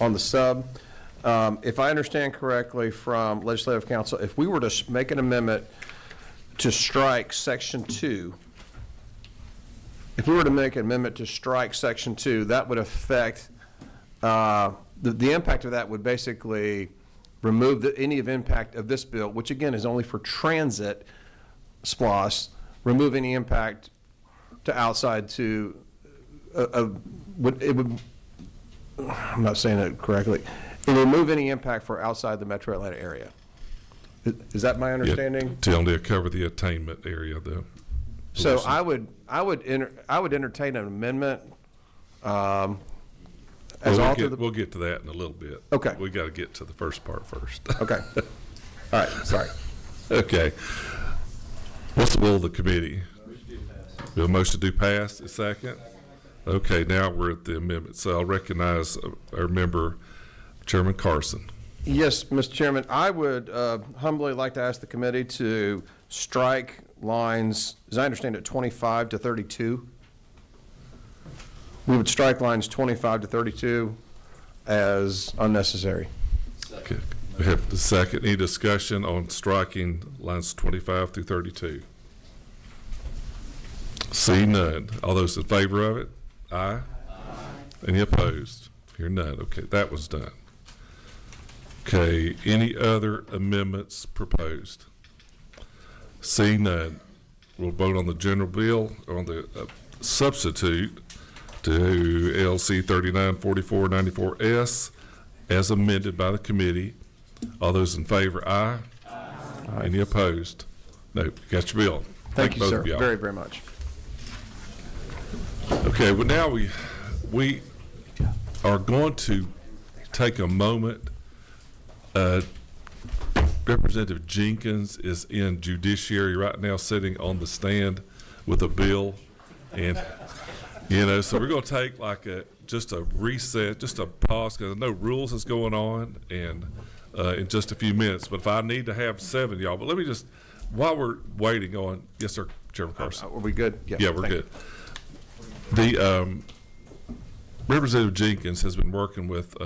on the sub, if I understand correctly from Legislative Council, if we were to make an amendment to strike Section 2, that would affect, the impact of that would basically remove any of impact of this bill, which again is only for transit SPLOST, remove any impact to outside to, I'm not saying it correctly, it would remove any impact for outside the metro Atlanta area. Is that my understanding? Yeah, to only cover the attainment area, though. So I would entertain an amendment. We'll get to that in a little bit. Okay. We got to get to the first part first. Okay. All right. Sorry. Okay. What's the will of the committee? We have a motion to do pass. A second. Okay. Now we're at the amendment. So I'll recognize our member, Chairman Carson. Yes, Mr. Chairman. I would humbly like to ask the committee to strike lines, as I understand it, 25 to 32. We would strike lines 25 to 32 as unnecessary. Okay. We have the second. Any discussion on striking lines 25 through 32? See none. All those in favor of it? Aye. Any opposed? Hear none. Okay, that was done. Okay, any other amendments proposed? See none. We'll vote on the general bill, on the substitute to LC 394494S as amended by the committee. All those in favor, aye. Aye. Any opposed? No. You got your bill. Thank you, both sir, of y'all. very, very much. Okay, well now we are going to take a moment. Representative Jenkins is in judiciary right now, sitting on the stand with a bill, and so we're going to take like just a reset, just a pause, because no rules is going on, and in just a few minutes. But if I need to have 7 y'all, but let me just, while we're waiting on, yes sir, Chairman Carson. Are we good? Yeah, we're good. The Representative Jenkins has been working with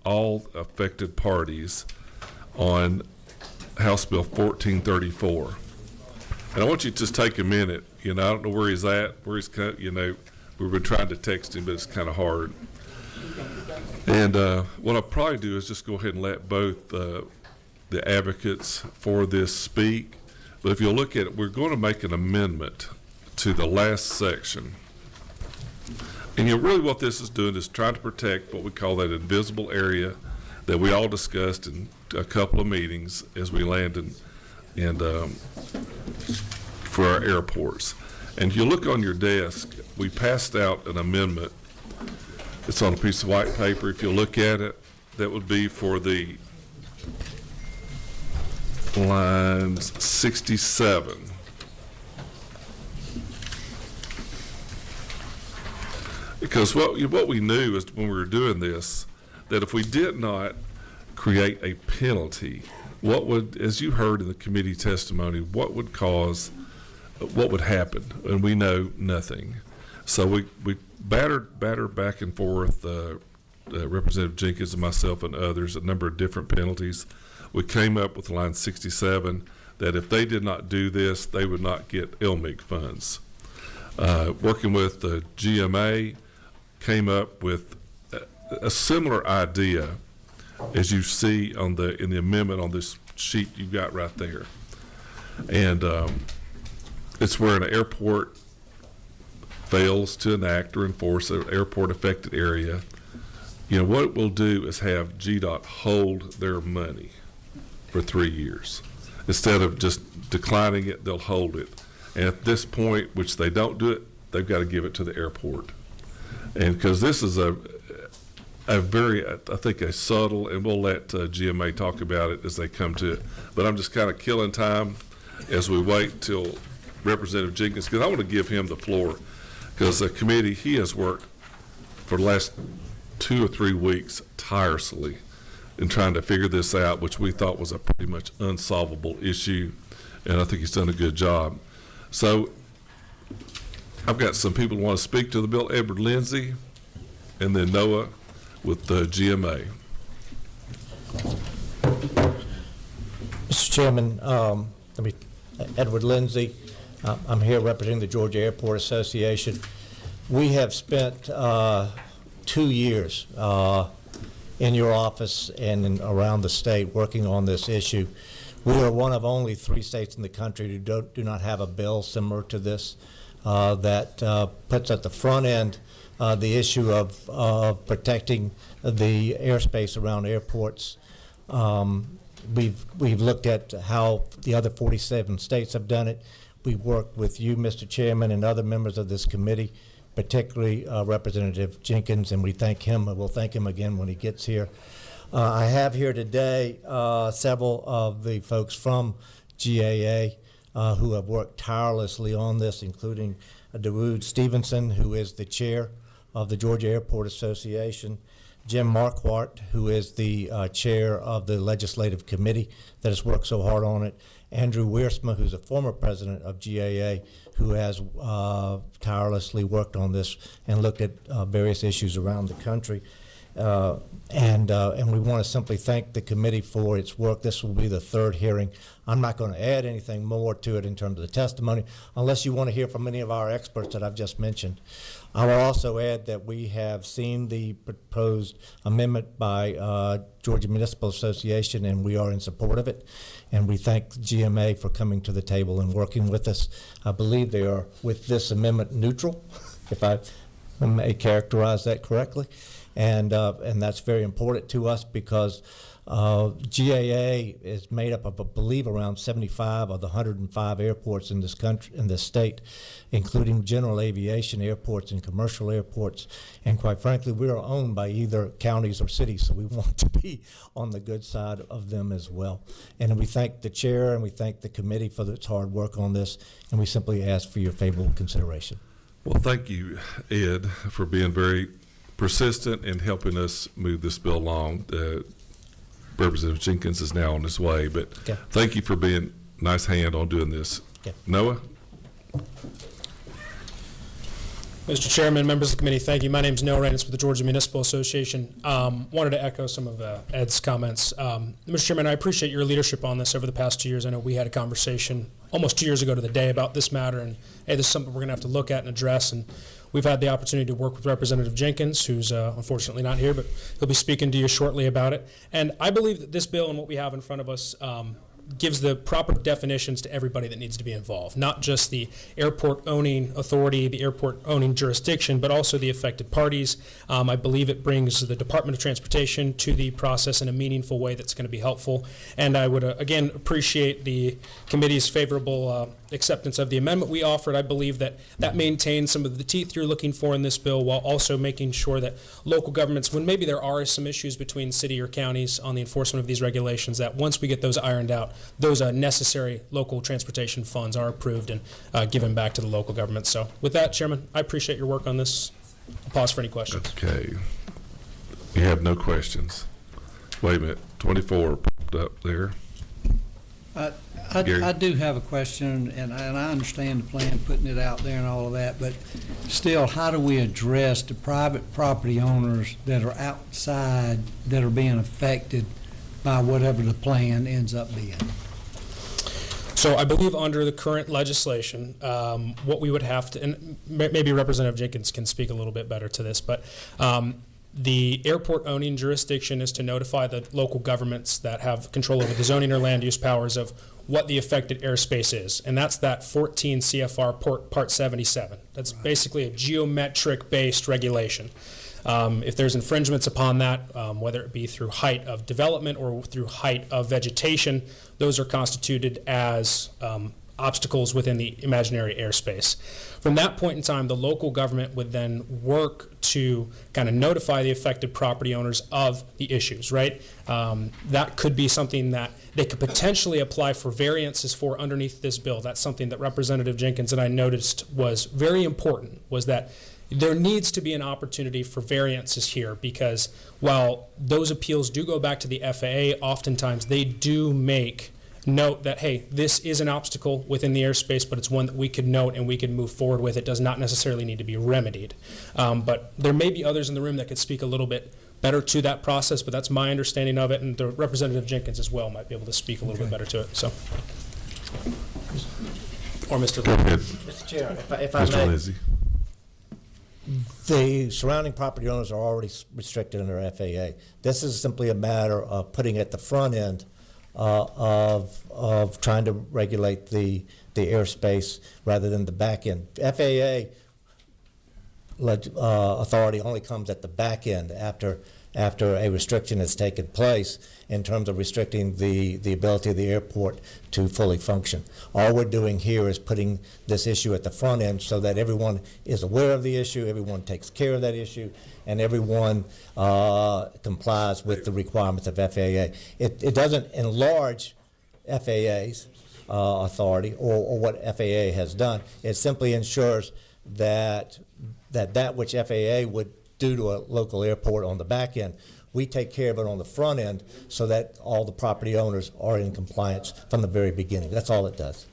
all affected parties on House Bill 1434. And I want you to just take a minute. I don't know where he's at, where he's, we've been trying to text him, but it's kind of hard. And what I'll probably do is just go ahead and let both the advocates for this speak. But if you'll look at it, we're going to make an amendment to the last section. And really what this is doing is trying to protect what we call that invisible area that we all discussed in a couple of meetings as we landed and for our airports. And if you look on your desk, we passed out an amendment. It's on a piece of white paper. If you look at it, that would be for the lines 67. Because what we knew is when we were doing this, that if we did not create a penalty, what would, as you heard in the committee testimony, what would happen? And we know nothing. So we battered back and forth, Representative Jenkins and myself and others, a number of different penalties. We came up with line 67, that if they did not do this, they would not get LMIG funds. Working with the GMA, came up with a similar idea as you see in the amendment on this sheet you got right there. And it's where an airport fails to enact or enforce an airport affected area. What it will do is have GDOT hold their money for 3 years. Instead of just declining it, they'll hold it. And at this point, which they don't do it, they've got to give it to the airport. And because this is a very, I think, a subtle, and we'll let GMA talk about it as they come to it. But I'm just kind of killing time as we wait till Representative Jenkins, because I want to give him the floor, because the committee, he has worked for the last 2 or 3 weeks tirelessly in trying to figure this out, which we thought was a pretty much unsolvable issue, and I think he's done a good job. So I've got some people who want to speak to the bill. Edward Lindsay, and then Noah with the GMA. Mr. Chairman, Edward Lindsay. I'm here representing the Georgia Airport Association. We have spent 2 years in your office and around the state working on this issue. We are one of only 3 states in the country who do not have a bill similar to this that puts at the front end the issue of protecting the airspace around airports. We've looked at how the other 47 states have done it. We've worked with you, Mr. Chairman, and other members of this committee, particularly Representative Jenkins, and we thank him. We'll thank him again when he gets here. I have here today several of the folks from GAA who have worked tirelessly on this, including Dawood Stevenson, who is the chair of the Georgia Airport Association, Jim Marquardt, who is the chair of the legislative committee that has worked so hard on it, Andrew Wiersma, who's a former president of GAA, who has tirelessly worked on this and looked at various issues around the country. And we want to simply thank the committee for its work. This will be the third hearing. I'm not going to add anything more to it in terms of the testimony, unless you want to hear from any of our experts that I've just mentioned. I will also add that we have seen the proposed amendment by Georgia Municipal Association, and we are in support of it. And we thank GMA for coming to the table and working with us. I believe they are, with this amendment, neutral, if I may characterize that correctly. And that's very important to us because GAA is made up of, I believe, around 75 of the 105 airports in this country, in this state, including general aviation airports and commercial airports. And quite frankly, we are owned by either counties or cities, so we want to be on the good side of them as well. And we thank the chair and we thank the committee for its hard work on this, and we simply ask for your favorable consideration. Well, thank you, Ed, for being very persistent in helping us move this bill along. Representative Jenkins is now on his way, but thank you for being a nice hand on doing this. Noah? Mr. Chairman, members of the committee, thank you. My name is Noah Randis with the Georgia Municipal Association. Wanted to echo some of Ed's comments. Mr. Chairman, I appreciate your leadership on this over the past 2 years. I know we had a conversation almost 2 years ago to the day about this matter, and hey, this is something we're going to have to look at and address. And we've had the opportunity to work with Representative Jenkins, who's unfortunately not here, but he'll be speaking to you shortly about it. And I believe that this bill and what we have in front of us gives the proper definitions to everybody that needs to be involved, not just the airport owning authority, the airport owning jurisdiction, but also the affected parties. I believe it brings the Department of Transportation to the process in a meaningful way that's going to be helpful. And I would, again, appreciate the committee's favorable acceptance of the amendment we offered. I believe that that maintains some of the teeth you're looking for in this bill, while also making sure that local governments, when maybe there are some issues between city or counties on the enforcement of these regulations, that once we get those ironed out, those necessary local transportation funds are approved and given back to the local government. So with that, Chairman, I appreciate your work on this. I'll pause for any questions. Okay. We have no questions. Wait a minute. 24 popped up there. I do have a question, and I understand the plan, putting it out there and all of that, but still, how do we address the private property owners that are outside that are being affected by whatever the plan ends up being? So I believe under the current legislation, what we would have to, and maybe Representative Jenkins can speak a little bit better to this, but the airport owning jurisdiction is to notify the local governments that have control over the zoning or land use powers of what the affected airspace is. And that's that 14 CFR Part 77. That's basically a geometric-based regulation. If there's infringements upon that, whether it be through height of development or through height of vegetation, those are constituted as obstacles within the imaginary airspace. From that point in time, the local government would then work to kind of notify the affected property owners of the issues, right? That could be something that they could potentially apply for variances for underneath this bill. That's something that Representative Jenkins and I noticed was very important, was that there needs to be an opportunity for variances here, because while those appeals do go back to the FAA, oftentimes they do make note that, hey, this is an obstacle within the airspace, but it's one that we could note and we can move forward with. It does not necessarily need to be remedied. But there may be others in the room that could speak a little bit better to that process, but that's my understanding of it, and the Representative Jenkins as well might be able to speak a little bit better to it. So, or Mr. Go ahead. Mr. Chair, if I Mr. may. Lindsay. The surrounding property owners are already restricted under FAA. This is simply a matter of putting at the front end of trying to regulate the airspace rather than the back end. FAA authority only comes at the back end after a restriction has taken place in terms of restricting the ability of the airport to fully function. All we're doing here is putting this issue at the front end so that everyone is aware of the issue, everyone takes care of that issue, and everyone complies with the requirements of FAA. It doesn't enlarge FAA's authority or what FAA has done. It simply ensures that which FAA would due to a local airport on the back end. We take care of it on the front end so that all the property owners are in compliance from the very beginning. That's all it does.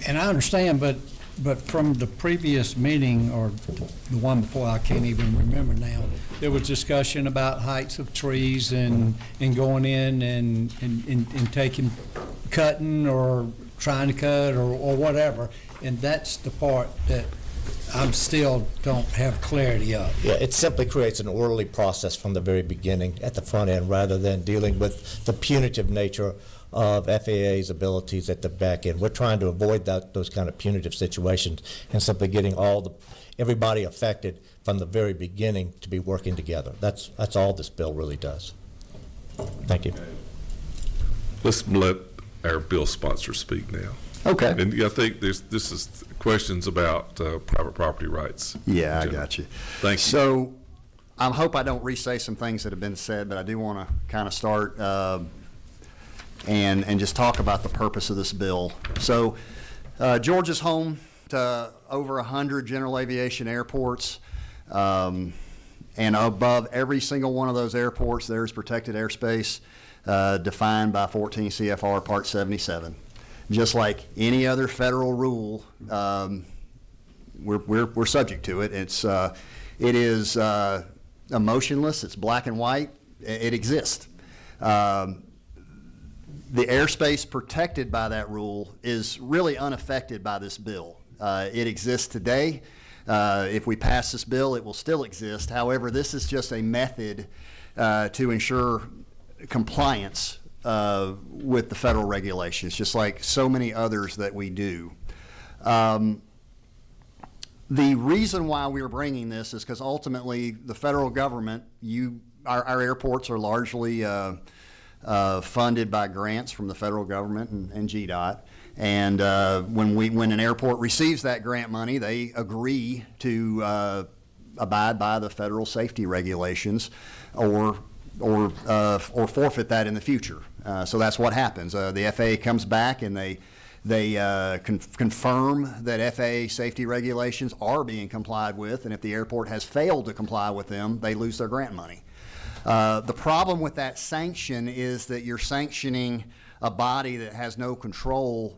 And I understand, but from the previous meeting, or the one before, I can't even remember now, there was discussion about heights of trees and going in and taking, cutting or trying to cut or whatever. And that's the part that I'm still don't have clarity of. Yeah, it simply creates an orderly process from the very beginning at the front end rather than dealing with the punitive nature of FAA's abilities at the back end. We're trying to avoid those kind of punitive situations and simply getting everybody affected from the very beginning to be working together. That's all this bill really does. Thank you. Let's let our bill sponsor speak now. Okay. And I think this is questions about private property rights. Yeah, I got you. Thank you. So I hope I don't re-say some things that have been said, but I do want to kind of start and just talk about the purpose of this bill. So Georgia's home to over 100 general aviation airports, and above every single one of those airports there's protected airspace defined by 14 CFR Part 77. Just like any other federal rule, we're subject to it. It is emotionless. It's black and white. It exists. The airspace protected by that rule is really unaffected by this bill. It exists today. If we pass this bill, it will still exist. However, this is just a method to ensure compliance with the federal regulations, just like so many others that we do. The reason why we're bringing this is because ultimately the federal government, our airports are largely funded by grants from the federal government and GDOT. And when an airport receives that grant money, they agree to abide by the federal safety regulations or forfeit that in the future. So that's what happens. The FAA comes back and they confirm that FAA safety regulations are being complied with, and if the airport has failed to comply with them, they lose their grant money. The problem with that sanction is that you're sanctioning a body that has no control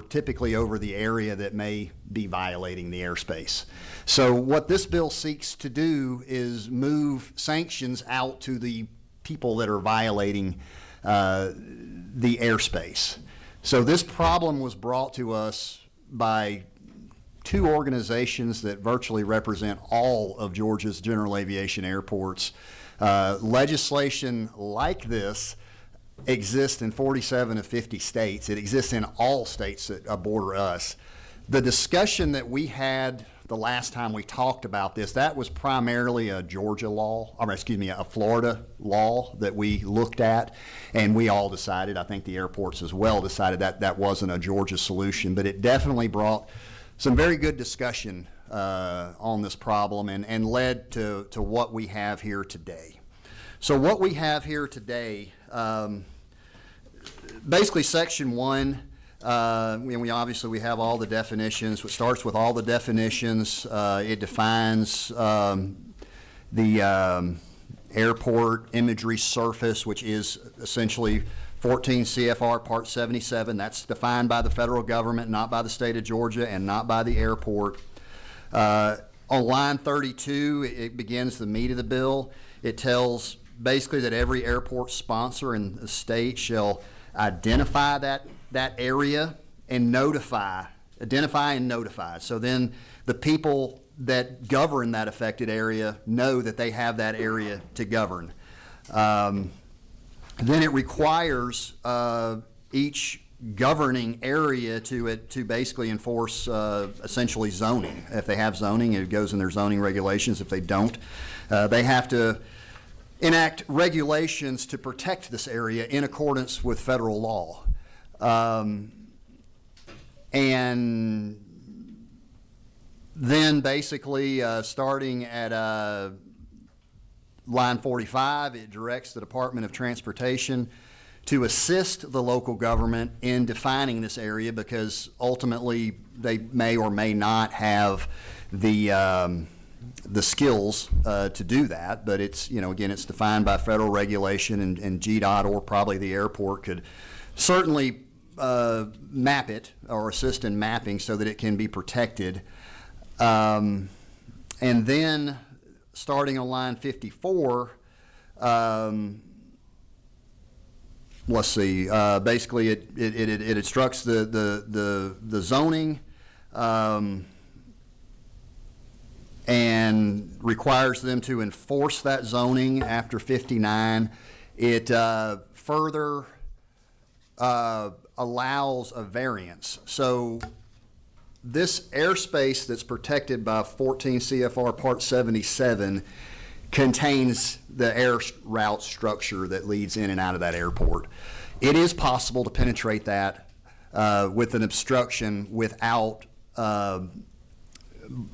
typically over the area that may be violating the airspace. So what this bill seeks to do is move sanctions out to the people that are violating the airspace. So this problem was brought to us by two organizations that virtually represent all of Georgia's general aviation airports. Legislation like this exists in 47 of 50 states. It exists in all states that border us. The discussion that we had the last time we talked about this, that was primarily a Georgia law, a Florida law that we looked at, and we all decided, I think the airports as well decided that that wasn't a Georgia solution, but it definitely brought some very good discussion on this problem and led to what we have here today. So what we have here today, basically Section 1, we have all the definitions. It starts with all the definitions. It defines the airport imagery surface, which is essentially 14 CFR Part 77. That's defined by the federal government, not by the state of Georgia, and not by the airport. On line 32, it begins the meat of the bill. It tells basically that every airport sponsor in the state shall identify that area and identify and notify. So then the people that govern that affected area know that they have that area to govern. Then it requires each governing area to basically enforce essentially zoning. If they have zoning, it goes in their zoning regulations. If they don't, they have to enact regulations to protect this area in accordance with federal law. And then basically starting at line 45, it directs the Department of Transportation to assist the local government in defining this area, because ultimately they may or may not have the the skills to do that, but it's, again, it's defined by federal regulation, and GDOT or probably the airport could certainly map it or assist in mapping so that it can be protected. And then starting on line 54, let's see, basically it instructs the zoning and requires them to enforce that zoning after 59. It further allows a variance. So this airspace that's protected by 14 CFR Part 77 contains the air route structure that leads in and out of that airport. It is possible to penetrate that with an obstruction without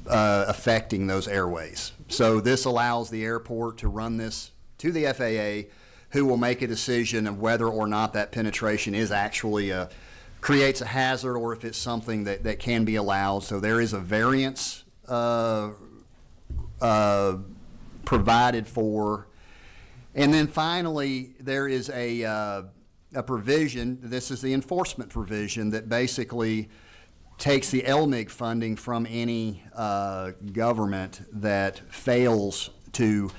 affecting those airways. So this allows the airport to run this to the FAA, who will make a decision of whether or not that penetration is actually creates a hazard, or if it's something that can be allowed. So there is a variance provided for. And then finally, there is a provision, this is the enforcement provision, that basically takes the LMIG funding from any government that fails to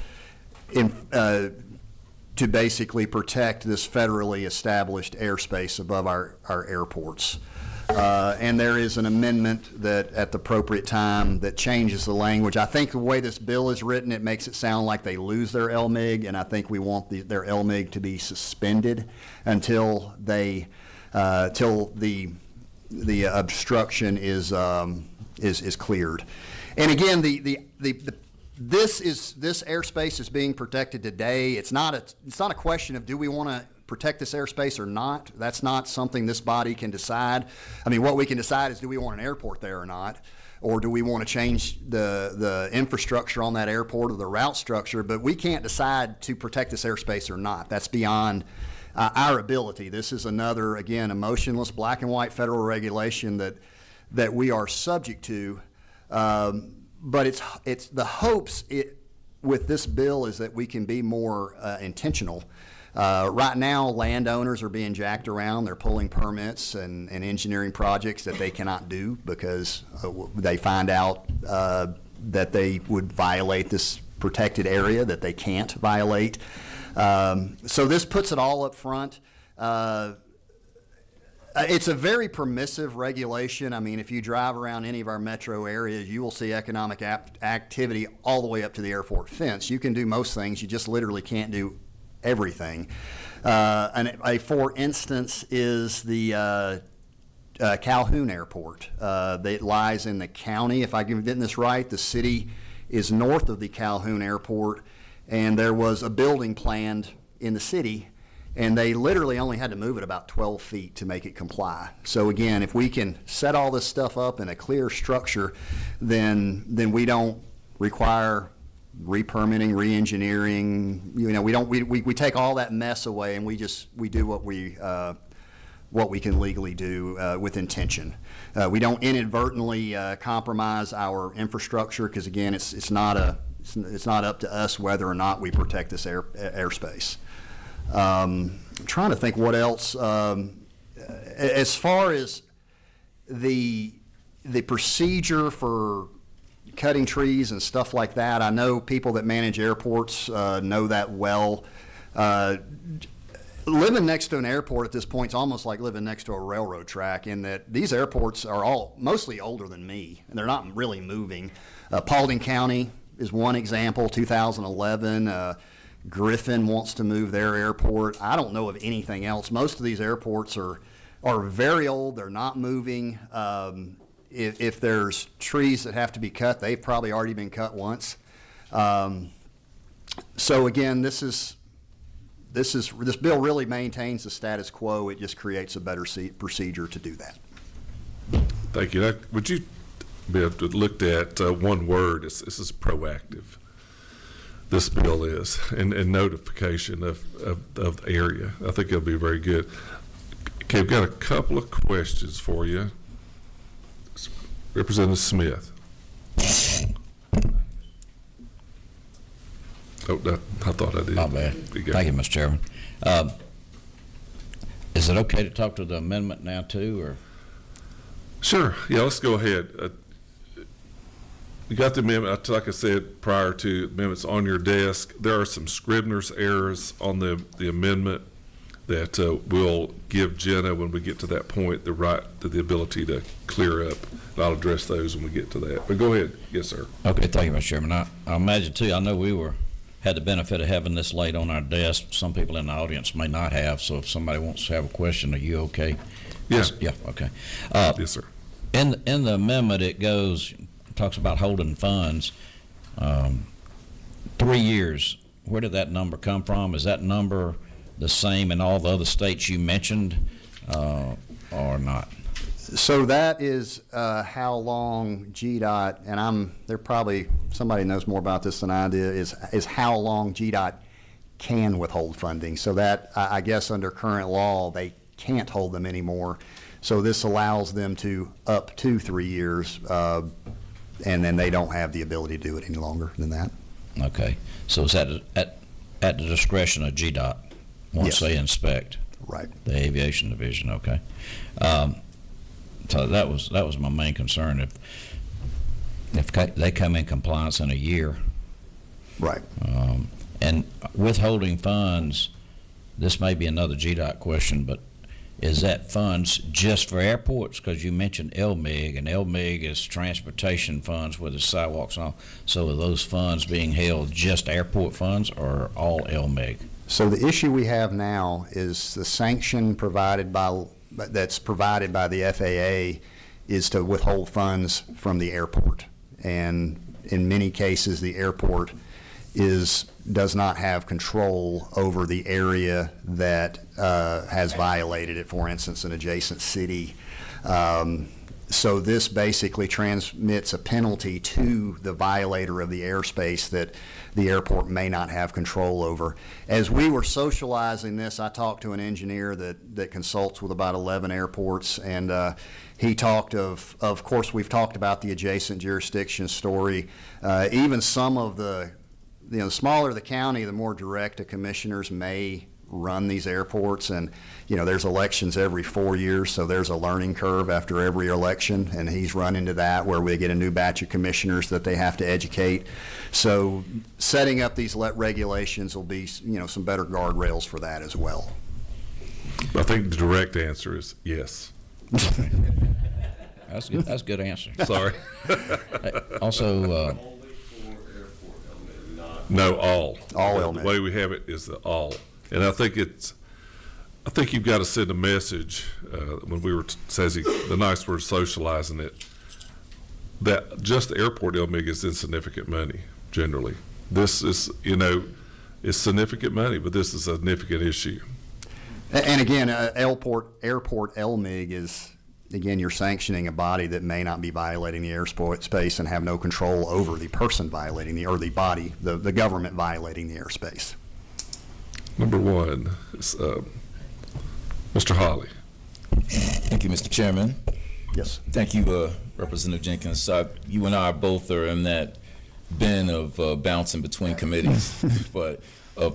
basically protect this federally established airspace above our airports. And there is an amendment that at the appropriate time that changes the language. I think the way this bill is written, it makes it sound like they lose their LMIG, and I think we want their LMIG to be suspended until they till the obstruction is cleared. And again, this airspace is being protected today. It's not a question of do we want to protect this airspace or not. That's not something this body can decide. I mean, what we can decide is, do we want an airport there or not, or do we want to change the infrastructure on that airport or the route structure? But we can't decide to protect this airspace or not. That's beyond our ability. This is another, again, emotionless black and white federal regulation that we are subject to. But it's the hopes with this bill is that we can be more intentional. Right now, landowners are being jacked around. They're pulling permits and engineering projects that they cannot do because they find out that they would violate this protected area that they can't violate. So this puts it all up front. It's a very permissive regulation. I mean, if you drive around any of our metro areas, you will see economic activity all the way up to the airport fence. You can do most things. You just literally can't do everything. For instance, is the Calhoun Airport. That lies in the county. If I'm getting this right, the city is north of the Calhoun Airport, and there was a building planned in the city, and they literally only had to move it about 12 feet to make it comply. So again, if we can set all this stuff up in a clear structure, then we don't require re-permitting, re-engineering. We take all that mess away, and we do what we can legally do with intention. We don't inadvertently compromise our infrastructure, because again, it's not up to us whether or not we protect this airspace. I'm trying to think what else. As far as the procedure for cutting trees and stuff like that, I know people that manage airports know that well. Living next to an airport at this point is almost like living next to a railroad track, in that these airports are all mostly older than me, and they're not really moving. Paulding County is one example, 2011. Griffin wants to move their airport. I don't know of anything else. Most of these airports are very old. They're not moving. If there's trees that have to be cut, they've probably already been cut once. So again, this bill really maintains the status quo. It just creates a better procedure to do that. Thank you. Would you be able to look at one word? This is proactive. This bill is, and notification of the area. I think it'll be very good. Okay, we've got a couple of questions for you. Representative Smith. Oh, I thought I did. My bad. Thank you, Mr. Chairman. Is it okay to talk to the amendment now too, or? Sure. Yeah, let's go ahead. You got the amendment, like I said prior to amendments on your desk. There are some Scribner's errors on the amendment that we'll give Jenna when we get to that point, the ability to clear up. And I'll address those when we get to that. But go ahead. Yes, sir. Okay, thank you, Mr. Chairman. I imagine too, I know we had the benefit of having this laid on our desk. Some people in the audience may not have, so if somebody wants to have a question, are you okay? Yeah. Yeah, okay. Yes, sir. In the amendment, it talks about holding funds. 3 years, where did that number come from? Is that number the same in all the other states you mentioned, or not? So that is how long GDOT, and there probably somebody knows more about this than I do, is how long GDOT can withhold funding. So that, I guess under current law, they can't hold them anymore. So this allows them to up to 3 years, and then they don't have the ability to do it any longer than that. Okay. So is that at the discretion of GDOT once they inspect? Right. The aviation division, okay. So that was my main concern. If they come in compliance in a year. Right. And withholding funds, this may be another GDOT question, but is that funds just for airports? Because you mentioned LMIG, and LMIG is transportation funds with the sidewalks and all. So are those funds being held just airport funds or all LMIG? So the issue we have now is the sanction that's provided by the FAA is to withhold funds from the airport. And in many cases, the airport does not have control over the area that has violated it, for instance, an adjacent city. So this basically transmits a penalty to the violator of the airspace that the airport may not have control over. As we were socializing this, I talked to an engineer that consults with about 11 airports, and he talked of course, we've talked about the adjacent jurisdiction story. Even some of the smaller the county, the more direct the commissioners may run these airports. And, there's elections every 4 years, so there's a learning curve after every election, and he's run into that where we get a new batch of commissioners that they have to educate. So setting up these regulations will be, some better guardrails for that as well. I think the direct answer is yes. That's good. That's a good answer. Sorry. Also, no, all. All the way we have it is the all. And I think you've got to send a message when we were, the nice word, socializing it, that just the airport LMIG is insignificant money, generally. This is, is significant money, but this is a significant issue. And again, airport LMIG is, again, you're sanctioning a body that may not be violating the airspace and have no control over the person violating the body, the government violating the airspace. Number one is Mr. Hawley. Thank you, Mr. Chairman. Yes. Thank you, Representative Jenkins. You and I both are in that bin of bouncing between committees, but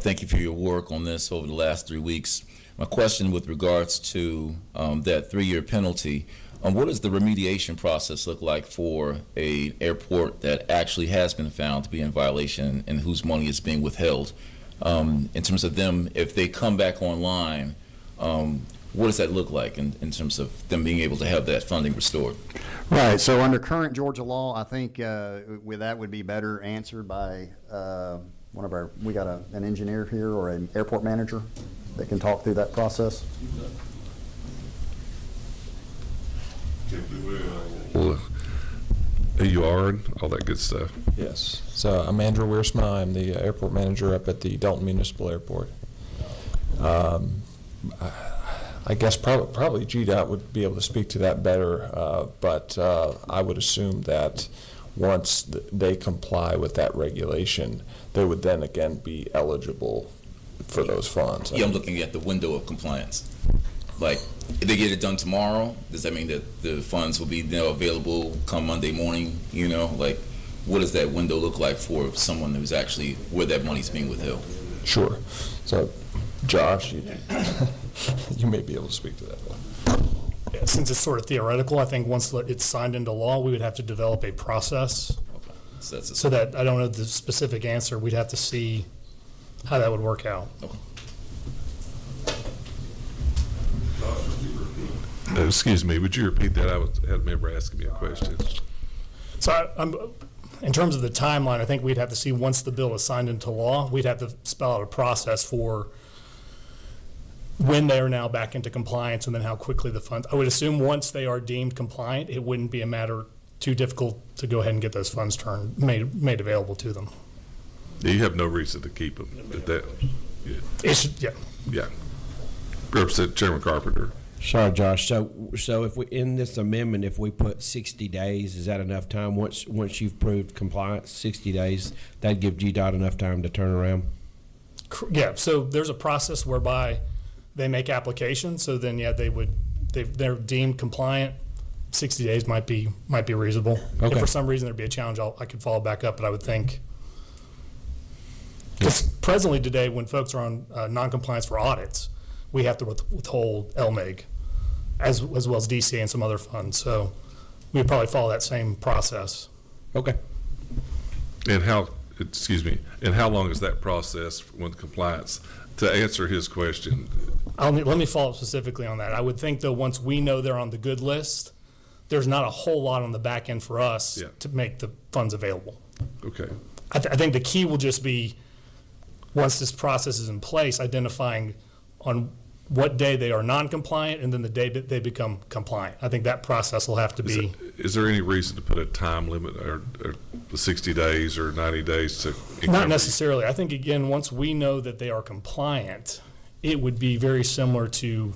thank you for your work on this over the last 3 weeks. My question with regards to that 3-year penalty, what does the remediation process look like for an airport that actually has been found to be in violation and whose money is being withheld? In terms of them, if they come back online, what does that look like in terms of them being able to have that funding restored? Right. So under current Georgia law, I think that would be better answered by one of we got an engineer here or an airport manager that can talk through that process. Well, who you are and all that good stuff. Yes. So I'm Andrew Wiersma. I'm the airport manager up at the Dalton Municipal Airport. I guess probably GDOT would be able to speak to that better, but I would assume that once they comply with that regulation, they would then again be eligible for those funds. Yeah, I'm looking at the window of compliance. Like, if they get it done tomorrow, does that mean that the funds will be available come Monday morning? what does that window look like for someone who's actually where that money's being withheld? Sure. So, Josh, you may be able to speak to that. Since it's sort of theoretical, I think once it's signed into law, we would have to develop a process. So that I don't know the specific answer. We'd have to see how that would work out. Excuse me, would you repeat that? Had a member asking me a question. So in terms of the timeline, I think we'd have to see once the bill is signed into law, we'd have to spell out a process for when they are now back into compliance and then how quickly the funds. I would assume once they are deemed compliant, it wouldn't be a matter too difficult to go ahead and get those funds made available to them. You have no reason to keep them. Yeah. Representative Chairman Carpenter. Sorry, Josh. So if we, in this amendment, if we put 60 days, is that enough time? Once you've proved compliance, 60 days, that'd give GDOT enough time to turn around? Yeah, so there's a process whereby they make applications, so then, yeah, they're deemed compliant. 60 days might be reasonable. Okay. If for some reason there'd be a challenge, I could follow back up, but I would think, because presently today, when folks are on non-compliance for audits, we have to withhold LMIG as well as DCA and some other funds. So we'd probably follow that same process. Okay. And how long is that process when compliance? To answer his question. Let me follow up specifically on that. I would think, though, once we know they're on the good list, there's not a whole lot on the back end for us to make the funds available. Okay. I think the key will just be, once this process is in place, identifying on what day they are non-compliant and then the day that they become compliant. I think that process will have to be. Is there any reason to put a time limit or 60 days or 90 days to? Not necessarily. I think, again, once we know that they are compliant, it would be very similar to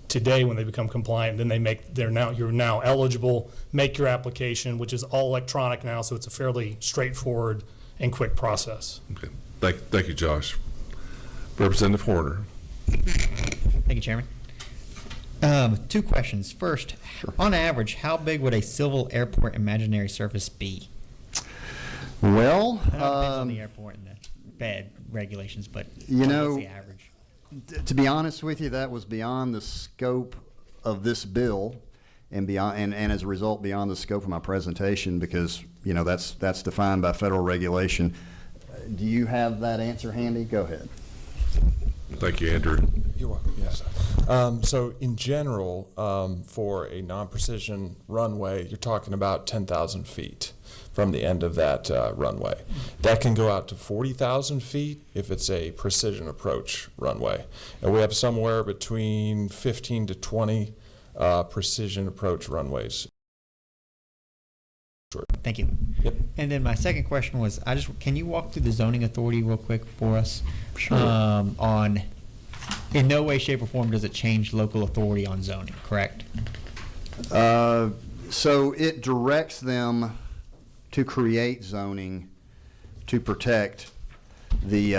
today when they become compliant. Then you're now eligible, make your application, which is all electronic now, so it's a fairly straightforward and quick process. Okay. Thank you, Josh. Representative Horner. Thank you, Chairman. 2 questions. First, on average, how big would a civil airport imaginary surface be? Well, I know it depends on the airport and the bad regulations, but what's the average? To be honest with you, that was beyond the scope of this bill, and beyond, and as a result, beyond the scope of my presentation, because that's defined by federal regulation. Do you have that answer handy? Go ahead. Thank you, Andrew. You're welcome. Yes. So in general, for a non-precision runway, you're talking about 10,000 feet from the end of that runway. That can go out to 40,000 feet if it's a precision approach runway. And we have somewhere between 15 to 20 precision approach runways. Thank you. Yep. And then my second question was, can you walk through the zoning authority real quick for us? Sure. On, in no way, shape, or form does it change local authority on zoning, correct? So it directs them to create zoning to protect the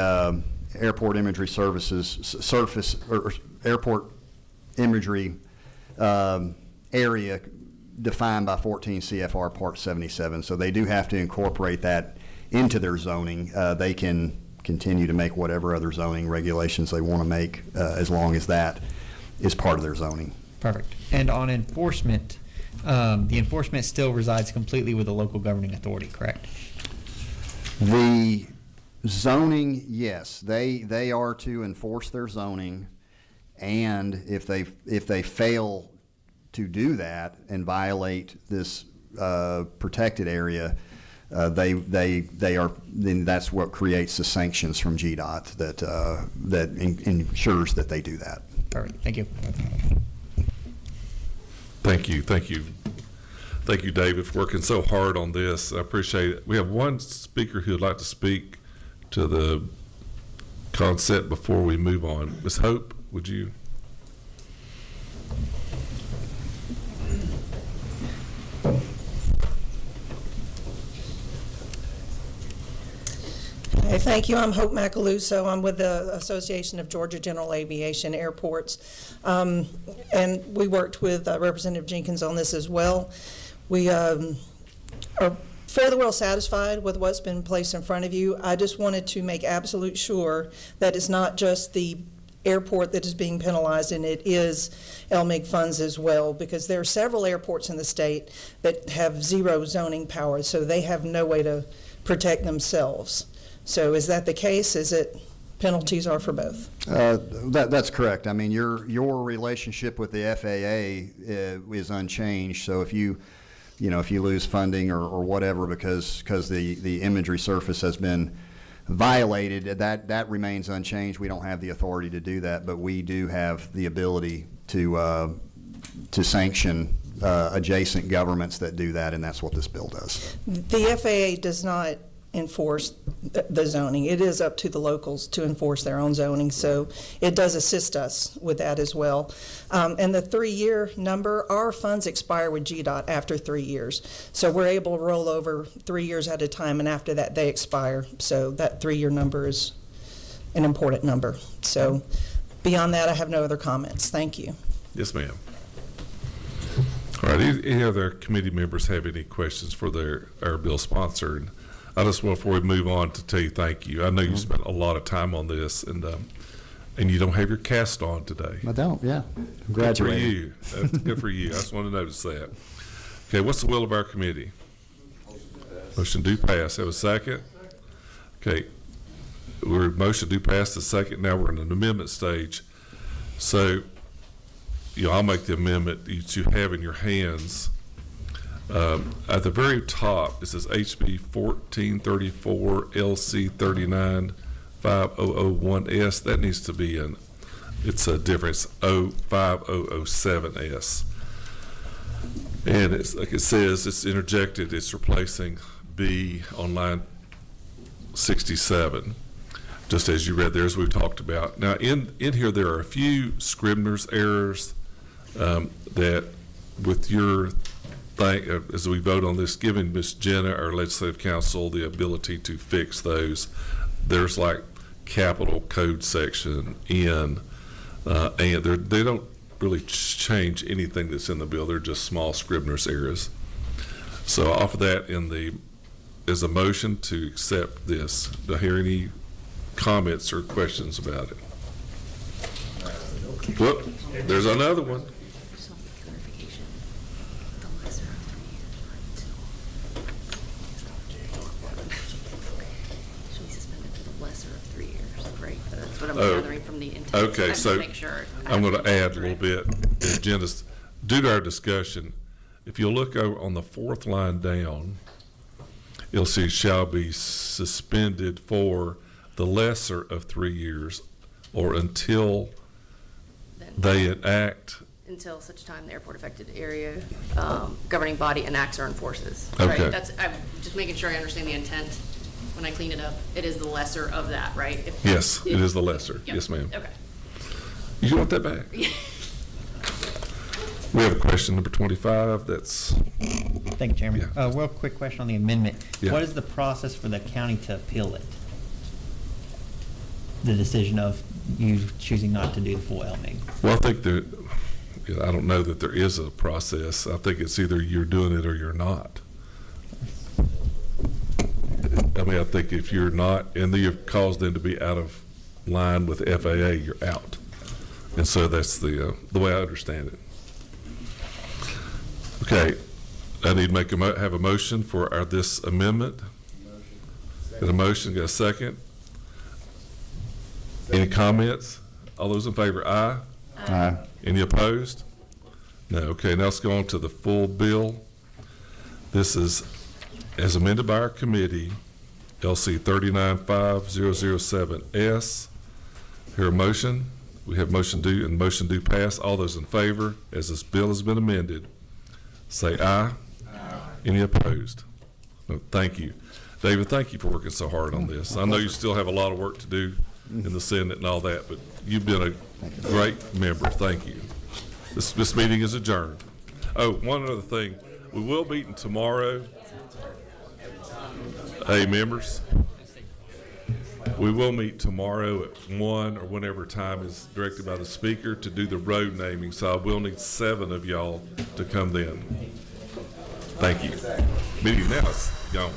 airport imagery services, or airport imagery area defined by 14 CFR Part 77. So they do have to incorporate that into their zoning. They can continue to make whatever other zoning regulations they want to make as long as that is part of their zoning. Perfect. And on enforcement, the enforcement still resides completely with the local governing authority, correct? The zoning, yes, they are to enforce their zoning, and if they fail to do that and violate this protected area, they are, then that's what creates the sanctions from GDOT that ensures that they do that. Perfect. Thank you. Thank you, David, for working so hard on this. I appreciate it. We have one speaker who would like to speak to the concept before we move on. Ms. Hope, would you? Hey, thank you. I'm Hope Macaluso. I'm with the Association of Georgia General Aviation Airports. And we worked with Representative Jenkins on this as well. We are fairly well satisfied with what's been placed in front of you. I just wanted to make absolute sure that it's not just the airport that is being penalized, and it is LMIG funds as well, because there are several airports in the state that have zero zoning power, so they have no way to protect themselves. So is that the case? Is it penalties are for both? That's correct. I mean, your relationship with the FAA is unchanged. So if you lose funding or whatever because the imagery surface has been violated, that remains unchanged. We don't have the authority to do that, but we do have the ability to sanction adjacent governments that do that, and that's what this bill does. The FAA does not enforce the zoning. It is up to the locals to enforce their own zoning, so it does assist us with that as well. And the 3-year number, our funds expire with GDOT after 3 years. So we're able to roll over 3 years at a time, and after that they expire. So that 3-year number is an important number. So beyond that, I have no other comments. Thank you. Yes, ma'am. All right, any other committee members have any questions for our bill sponsor? And I just want, before we move on, to tell you thank you. I know you spent a lot of time on this, and you don't have your cast on today. I don't, yeah. Good for you. That's good for you. I just want to notice that. Okay, what's the will of our committee? Motion do pass. Have a second? Okay, motion do pass the second. Now we're in an amendment stage. So, I'll make the amendment that you have in your hands. At the very top, it says HB 1434 LC 395001S. That needs to be it's a difference 5007S. And it's like it says, it's interjected, it's replacing B on line 67, just as you read there, as we've talked about. Now, in here, there are a few Scribner's errors that, with your as we vote on this, giving Ms. Jenna, our legislative counsel, the ability to fix those. There's like capital code section in, and they don't really change anything that's in the bill. They're just small Scribner's errors. So I offer that as a motion to accept this. Do I hear any comments or questions about it? Whoop, there's another one. That's what I'm gathering from the intent. Okay, so make sure I'm going to add a little bit. Agendas, due to our discussion, if you look over on the fourth line down, you'll see shall be suspended for the lesser of 3 years or until they enact. Until such time the airport affected area governing body enacts or enforces. Okay. Right? I'm just making sure I understand the intent. When I clean it up, it is the lesser of that, right? Yes, it is the lesser. Yep. Yes, ma'am. Okay. You want that back? We have a question, number 25. That's. Thank you, Chairman. Yeah. Real quick question on the amendment. Yeah. What is the process for the county to appeal it? The decision of you choosing not to do the full LMIG? Well, I think I don't know that there is a process. I think it's either you're doing it or you're not. I mean, I think if you're not, and then you've caused them to be out of line with FAA, you're out. And so that's the way I understand it. Okay, I need to have a motion for this amendment. Got a motion, got a second? Any comments? All those in favor, aye? Aye. Any opposed? No. Okay, now let's go on to the full bill. This is as amended by our committee, LC 395007S. Hear a motion? We have motion due and motion due pass. All those in favor, as this bill has been amended, say aye. Aye. Any opposed? No, thank you. David, thank you for working so hard on this. I know you still have a lot of work to do in the Senate and all that, but you've been a great member. Thank you. This meeting is adjourned. Oh, one other thing. We will be meeting tomorrow. Hey, members, we will meet tomorrow at 1 or whenever time is directed by the speaker to do the road naming, so I will need 7 of y'all to come then. Thank you. Meeting now. gone.